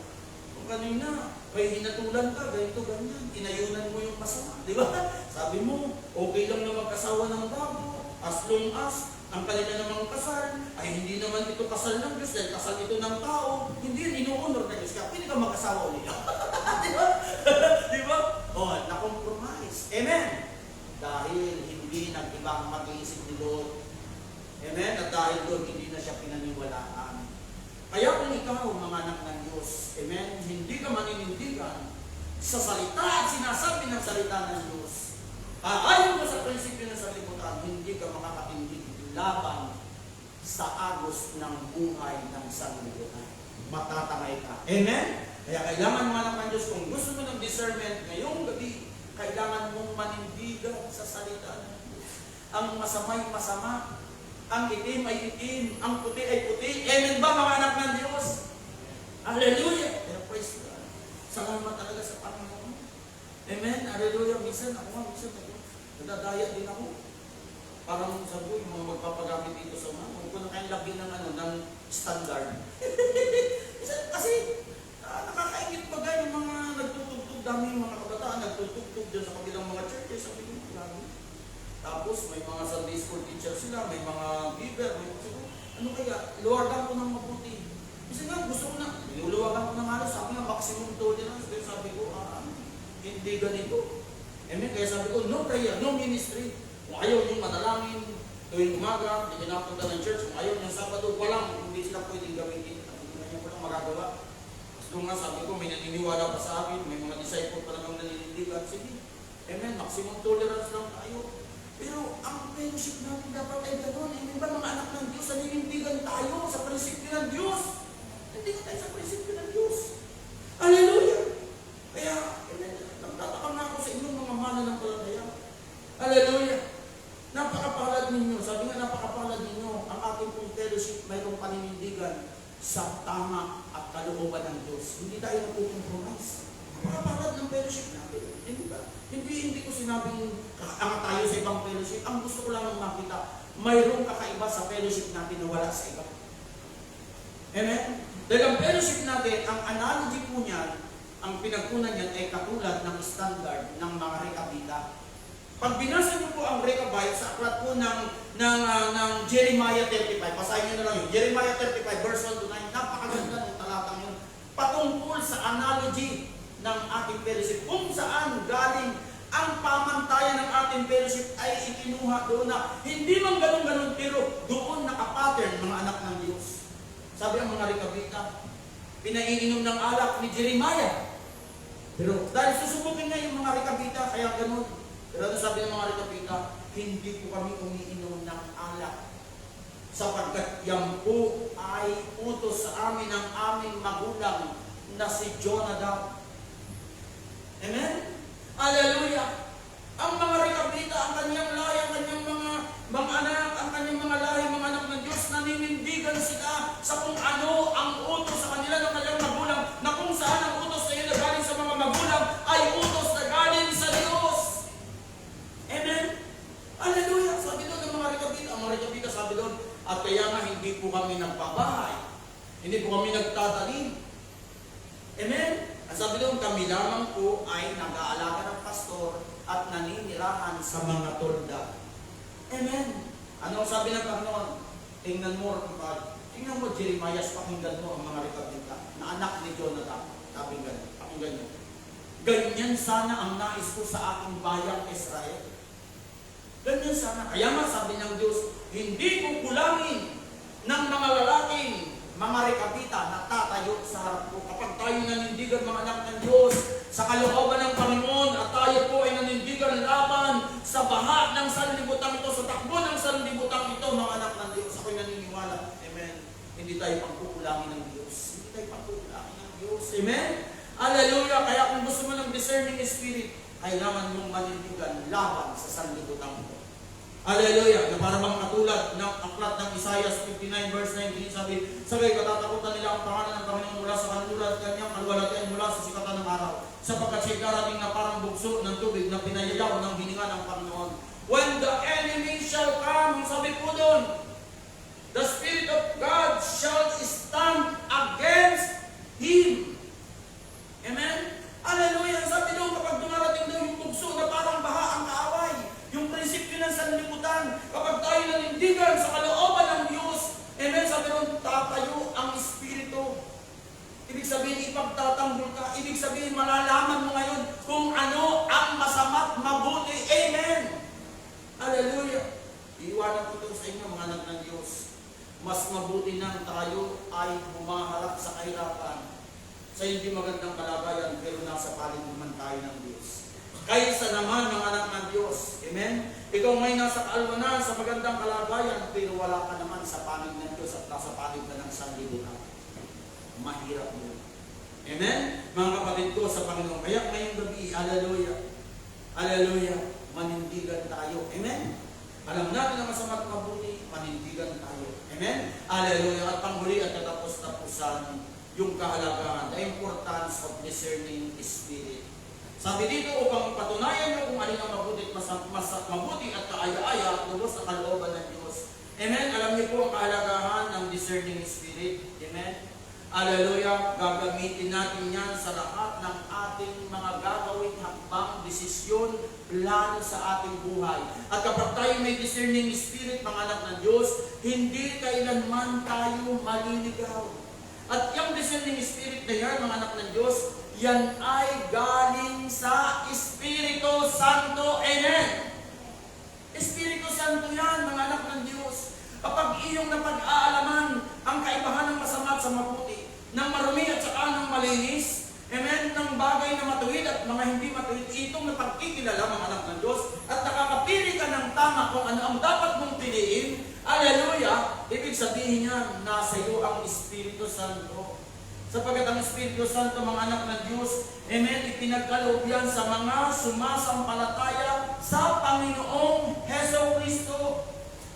Kung kanina, may hinatulan ka, ganito, ganyan, inayunan mo yung masama. Di ba? Sabi mo, okay lang na mag-asawa ng bago, as long as ang kanila namang kasal, ay hindi naman ito kasal ng Diyos, dahil kasal ito ng tao, hindi yan ino-honor ng Diyos. Kaya pwede ka mag-asawa ulit. Di ba? Di ba? O, na-compromise. Amen? Dahil hindi nag-ibang mag-iisip ni Lord. Amen? At dahil doon, hindi na siya pinaniwalaan. Kaya kung ikaw, mga anak ng Diyos, amen, hindi ka maninindigan sa salita at sinasabi ng salita ng Diyos, ayon mo sa prinsipyo ng sanlibutan, hindi ka makakatindig laban sa agos ng buhay ng sanlibutan. Matatangay ka. Amen? Kaya kailangan mga anak ng Diyos, kung gusto mo ng discernment ngayong gabi, kailangan mong manindigan sa salita ng Diyos. Ang masama'y masama, ang itim ay itim, ang puti ay puti. Amen ba, mga anak ng Diyos? Hallelujah! Kaya praise God. Salamat talaga sa Panginoon. Amen? Hallelujah. Minsan ako nadadaya din ako. Parang sabi ko, yung mga magpapagamit dito sa mga, huwag ko na kayong lagyan ng standard. Kasi nakakaingit bagay yung mga nagtutugtog, dami yung mga kabataan, nagtutugtog dyan sa kabilang mga churches. Sabi ko, grabe. Tapos may mga Sunday school teacher sila, may mga giver, may mga ano kaya, luwagan ko ng mabuti. Kasi nga, gusto ko na, niluluwagan ko ng halos, sabi nga, maximum tolerance. Kaya sabi ko, hindi ganito. Amen? Kaya sabi ko, no prayer, no ministry. Kung ayaw yung madalangin, tuwing umaga, hindi pinapunta ng church, kung ayaw yung Sabado, walang, hindi sila pwedeng gawin dito. Hindi ko lang magagawa. Gusto nga, sabi ko, may naniniwala pa sa akin, may mga disciple pa naman naninindigan. Sige, amen, maximum tolerance lang tayo. Pero ang fellowship natin dapat ay gano'n. Hindi ba mga anak ng Diyos, naninindigan tayo sa prinsipyo ng Diyos? Hindi tayo sa prinsipyo ng Diyos. Hallelujah! Kaya, nagtataka na ako sa inyong mga mananampalataya. Hallelujah! Napakapalad ninyo. Sabi nga, napakapalad ninyo. Ang ating pong fellowship mayroong paninindigan. sa tama at kalooban ng Diyos. Hindi tayo nagkukompromise. Napakapalad ng fellowship natin. Hindi ba? Hindi ko sinabing angat tayo sa ibang fellowship. Ang gusto ko lang makita, mayroong kakaiba sa fellowship natin na wala sa iba. Amen? Dahil ang fellowship natin, ang analogy po niyan, ang pinagkunan niyan ay katulad ng standard ng mga rekabita. Pag binasa niyo po ang Rechabite sa aklat po ng Jeremiah 35, pasahin niyo na lang yun. Jeremiah 35 verse 1 to 9, napakaganda ng talatang yun. Patungkol sa analogy ng ating fellowship. Kung saan galing ang pamantayan ng ating fellowship ay ikinuha doon na hindi man ganun-ganun pero doon nakapattern mga anak ng Diyos. Sabi ang mga Rechabita, pinaiinom ng alak ni Jeremiah. Pero dahil susubukin nga yung mga Rechabita, kaya ganun. Pero sabi ng mga Rechabita, hindi po kami umiinom ng alak sapagkat yan po ay utos sa amin ng aming magulang na si Jonadab. Amen? Hallelujah! Ang mga Rechabita, ang kanyang lahi, ang kanyang mga anak, ang kanyang mga lahi, mga anak ng Diyos, naninindigan sila sa kung ano ang utos sa kanila ng kanyang magulang, na kung saan ang utos na yun na galing sa mga magulang ay utos na galing sa Diyos. Amen? Hallelujah! Sabi doon ng mga Rechabita, ang mga Rechabita sabi doon, at kaya nga hindi po kami nagpabahay, hindi po kami nagtatanim. Amen? At sabi doon, kami lamang po ay nag-aalaga ng pastor at naninirahan sa mga tolda. Amen? Anong sabi ng Panginoon? Tingnan mo Jeremiah, pakinggan mo ang mga Rechabita na anak ni Jonadab. Pakinggan mo. Ganyan sana ang nais ko sa aking bayang Israel. Ganyan sana. Kaya nga sabi ng Diyos, hindi ko kulangin ng mga lalaking mga Rechabita na tatayo sa harap ko. Kapag tayo nanindigan mga anak ng Diyos sa kalooban ng Panginoon at tayo po ay nanindigan laban sa baha ng sanlibutan ito, sa takbo ng sanlibutan ito, mga anak ng Diyos, ako'y naniniwala. Amen. Hindi tayo pagkukulangin ng Diyos. Hindi tayo pagkukulangin ng Diyos. Amen. Hallelujah. Kaya kung gusto mo ng discerning spirit, kailangan mong manindigan laban sa sanlibutan ito. Hallelujah! Na para bang katulad ng aklat ng Isaiah 59 verse 19, sabay katatakutan nila ang pangalan ng Panginoon mula sa kanluran at kanyang kalwalatian mula sa sikatan ng araw, sapagkat siya'y darating na parang bugso ng tubig na pinayayaw ng hininga ng Panginoon. When the enemy shall come, sabi po doon, the Spirit of God shall stand against him. Amen? Hallelujah! Sabi doon, kapag dumarating doon yung bugso na parang baha ang kaaway, yung prinsipyo ng sanlibutan, kapag tayo nanindigan sa kalooban ng Diyos, amen, sabi ron, tatayo ang Espiritu. Ibig sabihin, ipagtatanggol ka. Ibig sabihin, malalaman mo ngayon kung ano ang masama't mabuti. Amen. Hallelujah. Iiwanan ko ito sa inyo, mga anak ng Diyos. Mas mabuti na tayo ay bumaharap sa kahirapan, sa hindi magandang kalagayan, pero nasa paligid tayo ng Diyos. Kaysa naman mga anak ng Diyos. Amen? Ikaw may nasa kaalwanan sa magandang kalagayan, pero wala ka naman sa panig ng Diyos at nasa panig ka ng sanlibutan. Mahirap mo. Amen? Mga kapatid ko sa Panginoon. Kaya ngayong gabi, hallelujah. Hallelujah. Manindigan tayo. Amen? Alam natin na masama at mabuti, manindigan tayo. Amen? Hallelujah. At panghuli at katapos-tapusan yung kahalagahan, the importance of discerning spirit. Sabi dito, upang patunayan nyo kung alin ang mabuti at kaaya-aya at lubos na kalooban ng Diyos. Amen? Alam niyo po ang kahalagahan ng discerning spirit. Amen? Hallelujah! Gagamitin natin yan sa lahat ng ating mga gagawing hakbang, desisyon, plano sa ating buhay. At kapag tayo may discerning spirit, mga anak ng Diyos, hindi kailanman tayo maliligaw. At yung discerning spirit na yan, mga anak ng Diyos, yan ay galing sa Espiritu Santo. Amen! Espiritu Santo yan, mga anak ng Diyos. Kapag iyong napag-aalaman ang kaibahan ng masama at sa mabuti, ng marumi at saka ng malinis, amen, ng bagay na matuwid at mga hindi matuwid, itong napagkikilala, mga anak ng Diyos, at nakakapili ka ng tama kung ano ang dapat mong piliin, hallelujah, ibig sabihin niya, nasa iyo ang Espiritu Santo. Sapagkat ang Espiritu Santo, mga anak ng Diyos, amen, ipinagkaloob yan sa mga sumasampalataya sa Panginoong Heso Kristo.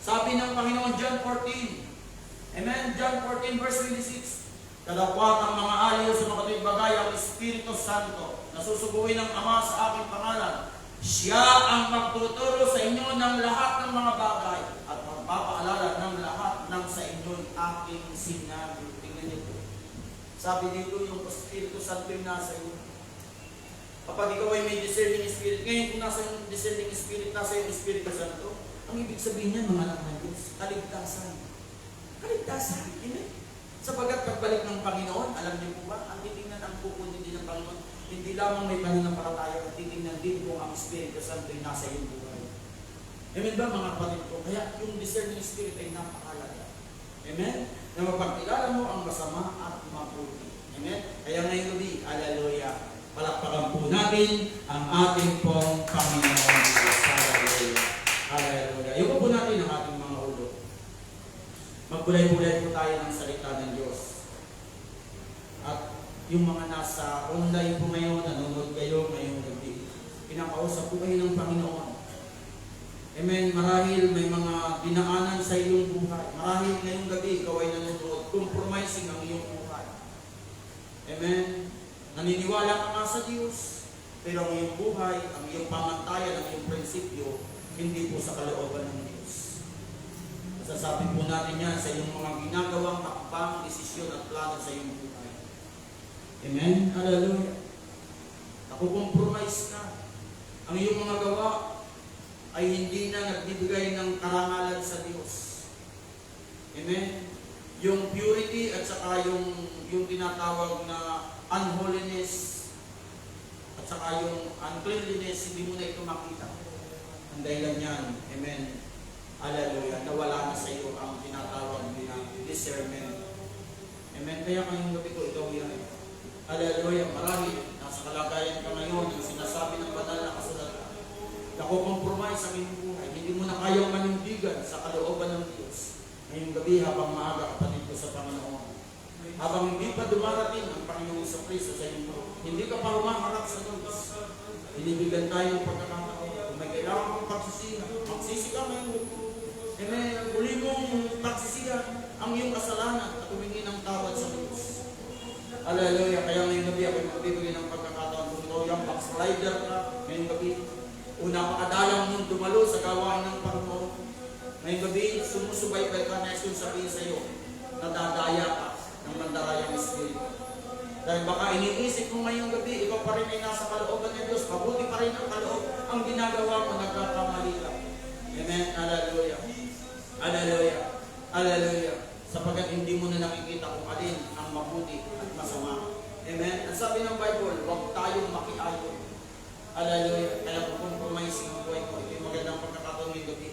Sabi ng Panginoon John 14, Amen? John 14 verse 26. Kadapwat ang mga aliw sa makatid bagay ang Espiritu Santo na susuguin ng Ama sa aking pangalan. Siya ang magtuturo sa inyo ng lahat ng mga bagay at magpapaalala ng lahat ng sa inyo'y aking sinabi. Tingnan niyo po. Sabi dito yung Espiritu Santo yung nasa iyo. Kapag ikaw ay may discerning spirit, ngayon kung nasa yung discerning spirit, nasa yung Espiritu Santo, ang ibig sabihin niyan, mga anak ng Diyos, kaligtasan. Kaligtasan. Amen? Sapagat pagbalik ng Panginoon, alam niyo po ba, ang titingnan ang pupuntin din ng Panginoon, hindi lamang may pananampalataya, at titingnan din kung ang Espiritu Santo ay nasa iyong buhay. Amen ba mga kapatid ko? Kaya yung discerning spirit ay napakalaga. Amen? Na mapagkilala mo ang masama at mabuti. Amen? Kaya ngayong gabi, hallelujah. Palakpakan po natin ang ating pong Panginoon. Hallelujah. Hallelujah. Yung po natin ang ating mga ulo. Magbulay-bulay po tayo ng salita ng Diyos. At yung mga nasa online po ngayon, nanonood kayo ngayong gabi, pinakausap po kayo ng Panginoon. Amen. Marahil may mga dinaanan sa iyong buhay. Marahil ngayong gabi, ikaw ay nanonood, compromising ang iyong buhay. Amen. Naniniwala ka nga sa Diyos, pero ang iyong buhay, ang iyong pamantayan, ang iyong prinsipyo, hindi po sa kalooban ng Diyos. Masasabi po natin yan sa iyong mga ginagawang hakbang, desisyon at plano sa iyong buhay. Amen? Hallelujah. Nakukompromise ka. Ang iyong mga gawa ay hindi na nagbibigay ng karangalan sa Diyos. Amen? Yung purity at saka yung tinatawag na unholiness at saka yung uncleanliness, hindi mo na ito makita. Ang dahilan niyan, amen, hallelujah, nawala na sa iyo ang tinatawag na discernment. Amen, kaya ngayong gabi ko ikaw yan. Hallelujah, marami, nasa kalagayan ka ngayon, yung sinasabi ng banal na kasulatan. Nakukompromise ang iyong buhay, hindi mo na kayang manindigan sa kalooban ng Diyos. Ngayong gabi, habang maaga kapatid ko sa Panginoon, habang hindi pa dumarating ang Panginoon sa Kristo sa iyo, hindi ka pa humaharap sa Diyos. Binibigyan tayo ng pagkakataon. Kung may kailangan mong pagsisihan, magsisi ka ngayon. Amen. Uli mong pagsisihan ang iyong kasalanan at humingi ng tawad sa Diyos. Hallelujah. Kaya ngayong gabi ako magbibigay ng pagkakataon. Kung ito yung backslider ka, ngayong gabi, una makadalang mong dumalo sa gawain ng Panginoon. Ngayong gabi, sumusubaybay ka, next yung sabihin sa iyo, nadadaya ka ng mandarayang espiritu. Dahil baka iniisip mo ngayong gabi, ikaw pa rin ay nasa kalooban ng Diyos, mabuti pa rin ang kaloob, ang ginagawa mo, nagkakamali ka. Amen? Hallelujah. Hallelujah. Hallelujah. Sapagat hindi mo na nakikita kung alin ang mabuti at masama. Amen? Ang sabi ng Bible, huwag tayong makiayon. Hallelujah. Kaya kung compromising ang buhay ko, ito yung magandang pagkakataon ngayong gabi.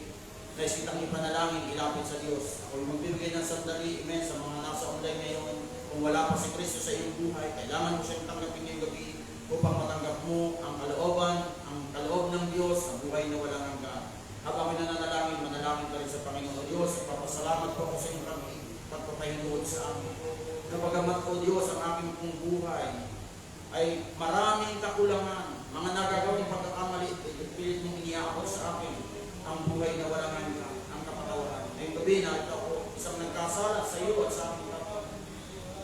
Dahil sitang ipanalangin, ilapit sa Diyos. Ako magbibigay ng sandali, amen, sa mga nasa online ngayon. Kung wala pa si Kristo sa iyong buhay, kailangan mo siyang tanggapin ngayong gabi upang matanggap mo ang kalooban, ang kaloob ng Diyos, ang buhay na walang hanggan. Habang nananalangin, manalangin ka rin sa Panginoon Diyos. Papasalamat po ako sa iyong pagpapahinod sa amin. Napagamat po Diyos, ang aking pong buhay ay maraming kakulangan, mga nagagawang pagkakamali, pilit mong iniaabot sa akin ang buhay na walang hanggan, ang kapatawaran. Ngayong gabi, nakita ko isang nagkasala sa iyo at sa aking kapatid.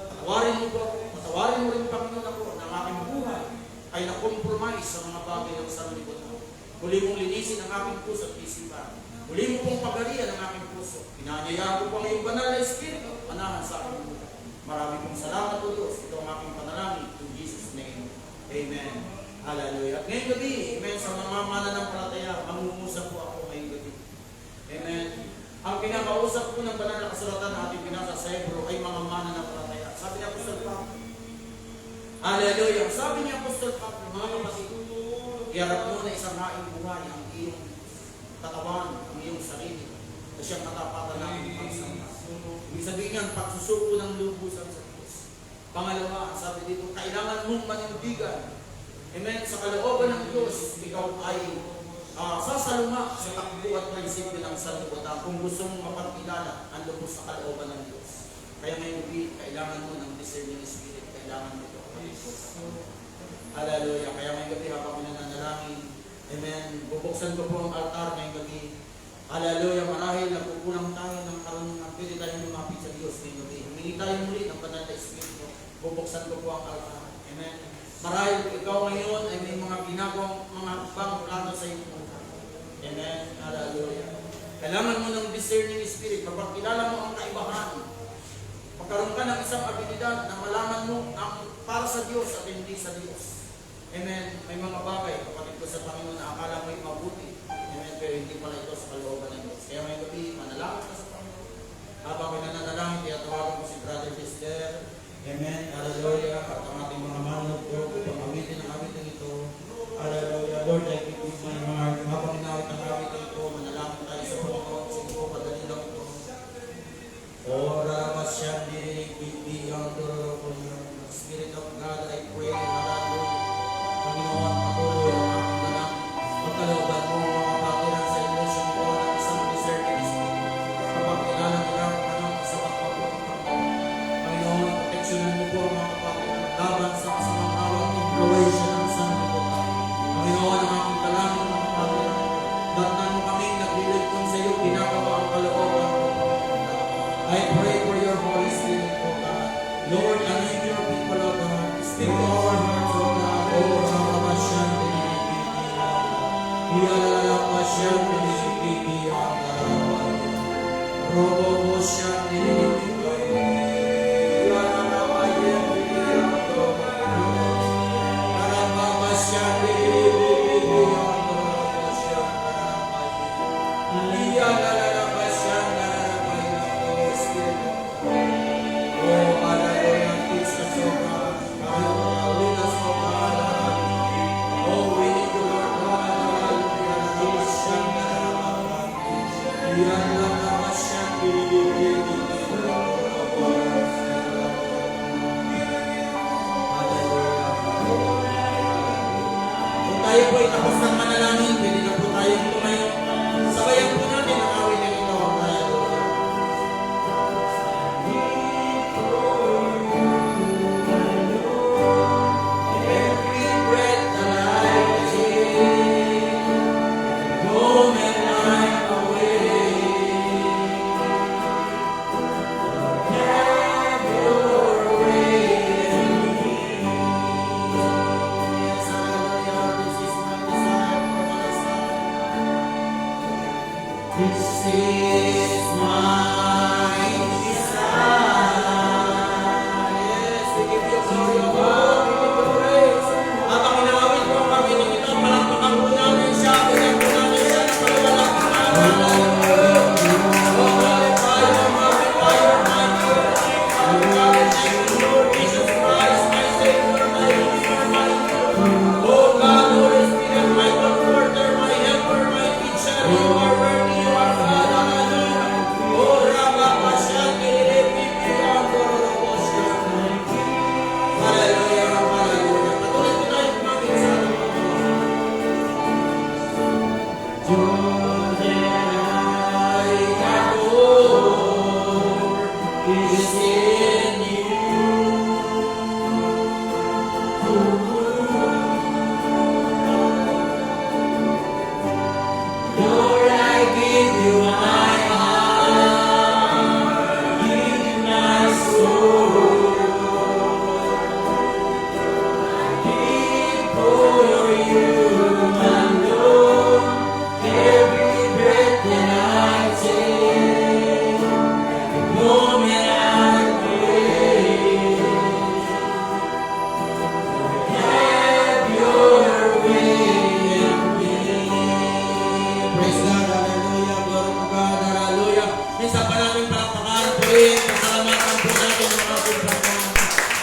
Patawarin mo po ako, patawarin mo rin Panginoon ako ng aking buhay ay na-compromise sa mga bagay ng sanlibutan mo. Muli mong linisin ang aking puso at isipan. Muli mo pong pagalian ang aking puso. Pinanyayaan ko po ang iyong banal na Espiritu, manahan sa aking buhay. Marami pong salamat o Diyos. Ito ang aking panalangin in Jesus' name. Amen. Hallelujah. At ngayong gabi, amen, sa mga mananampalataya, mangungusap po ako ngayong gabi. Amen. Ang pinakausap po ng banal na kasulatan na ating pinasa sa Hebro ay mga mananampalataya. Sabi ni Apostol Pablo. Hallelujah. Sabi ni Apostol Pablo, mga kapatid, iharap mo na isang haing buhay ang iyong katawan, ang iyong sarili, na siyang katapatan namin pagsama. Ibig sabihin yan, pagsusuko ng lubusan sa Diyos. Pangalawa, sabi dito, kailangan mong manindigan. Amen. Sa kalooban ng Diyos, ikaw ay sasalunga sa takbo at prinsipyo ng sanlibutan kung gusto mong mapagkilala ang lubos sa kalooban ng Diyos. Kaya ngayong kailangan mo ng discerning spirit. Kailangan mo ito. Hallelujah. Kaya ngayong gabi habang nananalangin, amen, bubuksan ko po ang altar ngayong gabi. Hallelujah, marahil nagkukulang tayo ng karunungan, pwede tayong lumapit sa Diyos ngayong gabi. Humingi tayo muli ng banal na Espiritu. Bubuksan ko po ang altar. Amen. Marahil ikaw ngayon ay may mga ginagawang mga bang plano sa iyong buhay. Amen. Hallelujah. Kailangan mo ng discerning spirit. Kapag kilala mo ang kaibahan, magkaroon ka ng isang abilidad na malaman mo ang para sa Diyos at hindi sa Diyos. Amen. May mga bagay, kapatid ko sa Panginoon, na akala mo'y mabuti. Amen. Pero hindi pala ito sa kalooban ng Diyos. Kaya ngayong gabi, manalangin ka sa Panginoon. Habang pinananalangin, kaya tawagan ko si Brother Lister. Amen. Hallelujah. At ang ating mga manod ko, upang awitin ang awitin ito. Hallelujah. Lord, I give you my heart. Habang inawit ang awitin ito, manalangin tayo sa Panginoon. Sige po, padali lang ito. Ora masyandi, bibi ang dororo. Spirit of God, I pray, hallelujah. Panginoon, patuloy ang aking dalang pagkalooban mo mga kapatiran sa ilusyon ito ng isang discerning spirit. Kapag kilala nila ang anong kasapat pa po ng Panginoon, proteksyonan mo po ang mga kapatiran laban sa kasamang awang influensya ng sanlibutan. Panginoon, ang aking dalangin mga kapatiran, datnan mo kaming naglilingkod sa iyo, ginagawa ang kalooban mo. I pray for your Holy Spirit, O God. Lord, anoint your people, O God. Speak to our hearts, O God. O Rabashan, Yalabashan, Roboshan, tayo po ay tapos ng manalangin, pwede na po tayong tumayo. Sabayan po natin ang awit na ito. Hallelujah. Every breath that I take, moment I'm away, have your way in me. Yes, hallelujah, this is my desire for my son. This is my desire. Yes, we give you glory, O God. We give you praise. Habang inawit mo kami ng ito, palakpakan po namin siya. Bigyan po namin siya ng paliwanag ng Hallelujah. Oh, glorify your magnify your mighty name. Father God, I thank you, Lord Jesus Christ, my Savior, my Redeemer, my Lord. Oh God, Holy Spirit, my comforter, my helper, my teacher, you are worthy, you are God. Hallelujah. Oh, Rabakashan, Bibi, Andoroboshan. Hallelujah, hallelujah. Patuloy po tayo kumamit sa ating Panginoon. Lord, I adore is in you. Lord, I give you my heart, give you my soul. Live for you, my Lord. Every breath that I take, every moment I pray. Have your way in me. Praise God, hallelujah, glory to God, hallelujah. Minsan pa namin palakpakan, pulit, pasalamatan po natin ang ating Panginoon.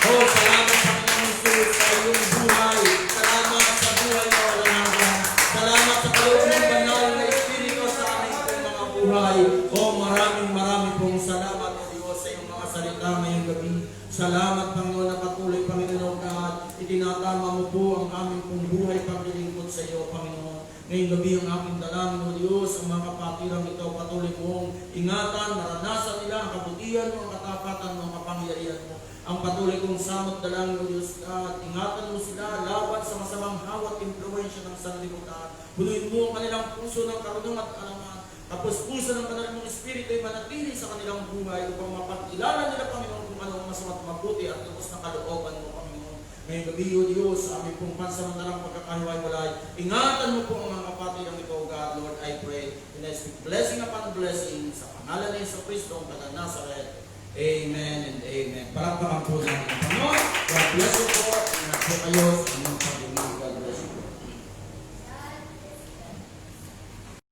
Oh, salamat Panginoon Jesus sa iyong buhay. Salamat sa buhay na walang hanggan. Salamat sa kaloob ng banal na Espiritu sa aming pong mga buhay. Oh, maraming pong salamat, O Diyos, sa iyong mga salita ngayong gabi. Salamat, Panginoon, na patuloy, Panginoon, God. Itinatama mo po ang aming pong buhay paglilingkod sa iyo, Panginoon. Ngayong gabi ang aking dalangin, O Diyos, ang mga kapatirang ito, patuloy mong ingatan, maranasan nila ang kabutihan mo, ang katapatan mo, ang kapangyarihan mo. Ang patuloy kong samot dalangin, O Diyos, at ingatan mo sila laban sa masamang hawat impluensya ng sanlibutan. Punuin mo ang kanilang puso ng karunungan at alaman. kapuspusan ng banal mong Espiritu ay manatili sa kanilang buhay upang mapagkilala nila, Panginoon, kung ano ang masama at mabuti at lubos na kalooban mo, Panginoon. Ngayong gabi, O Diyos, sa aming pong pansamantalang pagkakahiwa-hiwalay, ingatan mo po ang mga kapatid ng ikaw, God, Lord, I pray. And I speak blessing upon blessing sa pangalan ni Yesu Cristo, ang taga Nazareth. Amen and amen. Palakpakan po natin ang Panginoon. God bless you po. Ingat po kayo.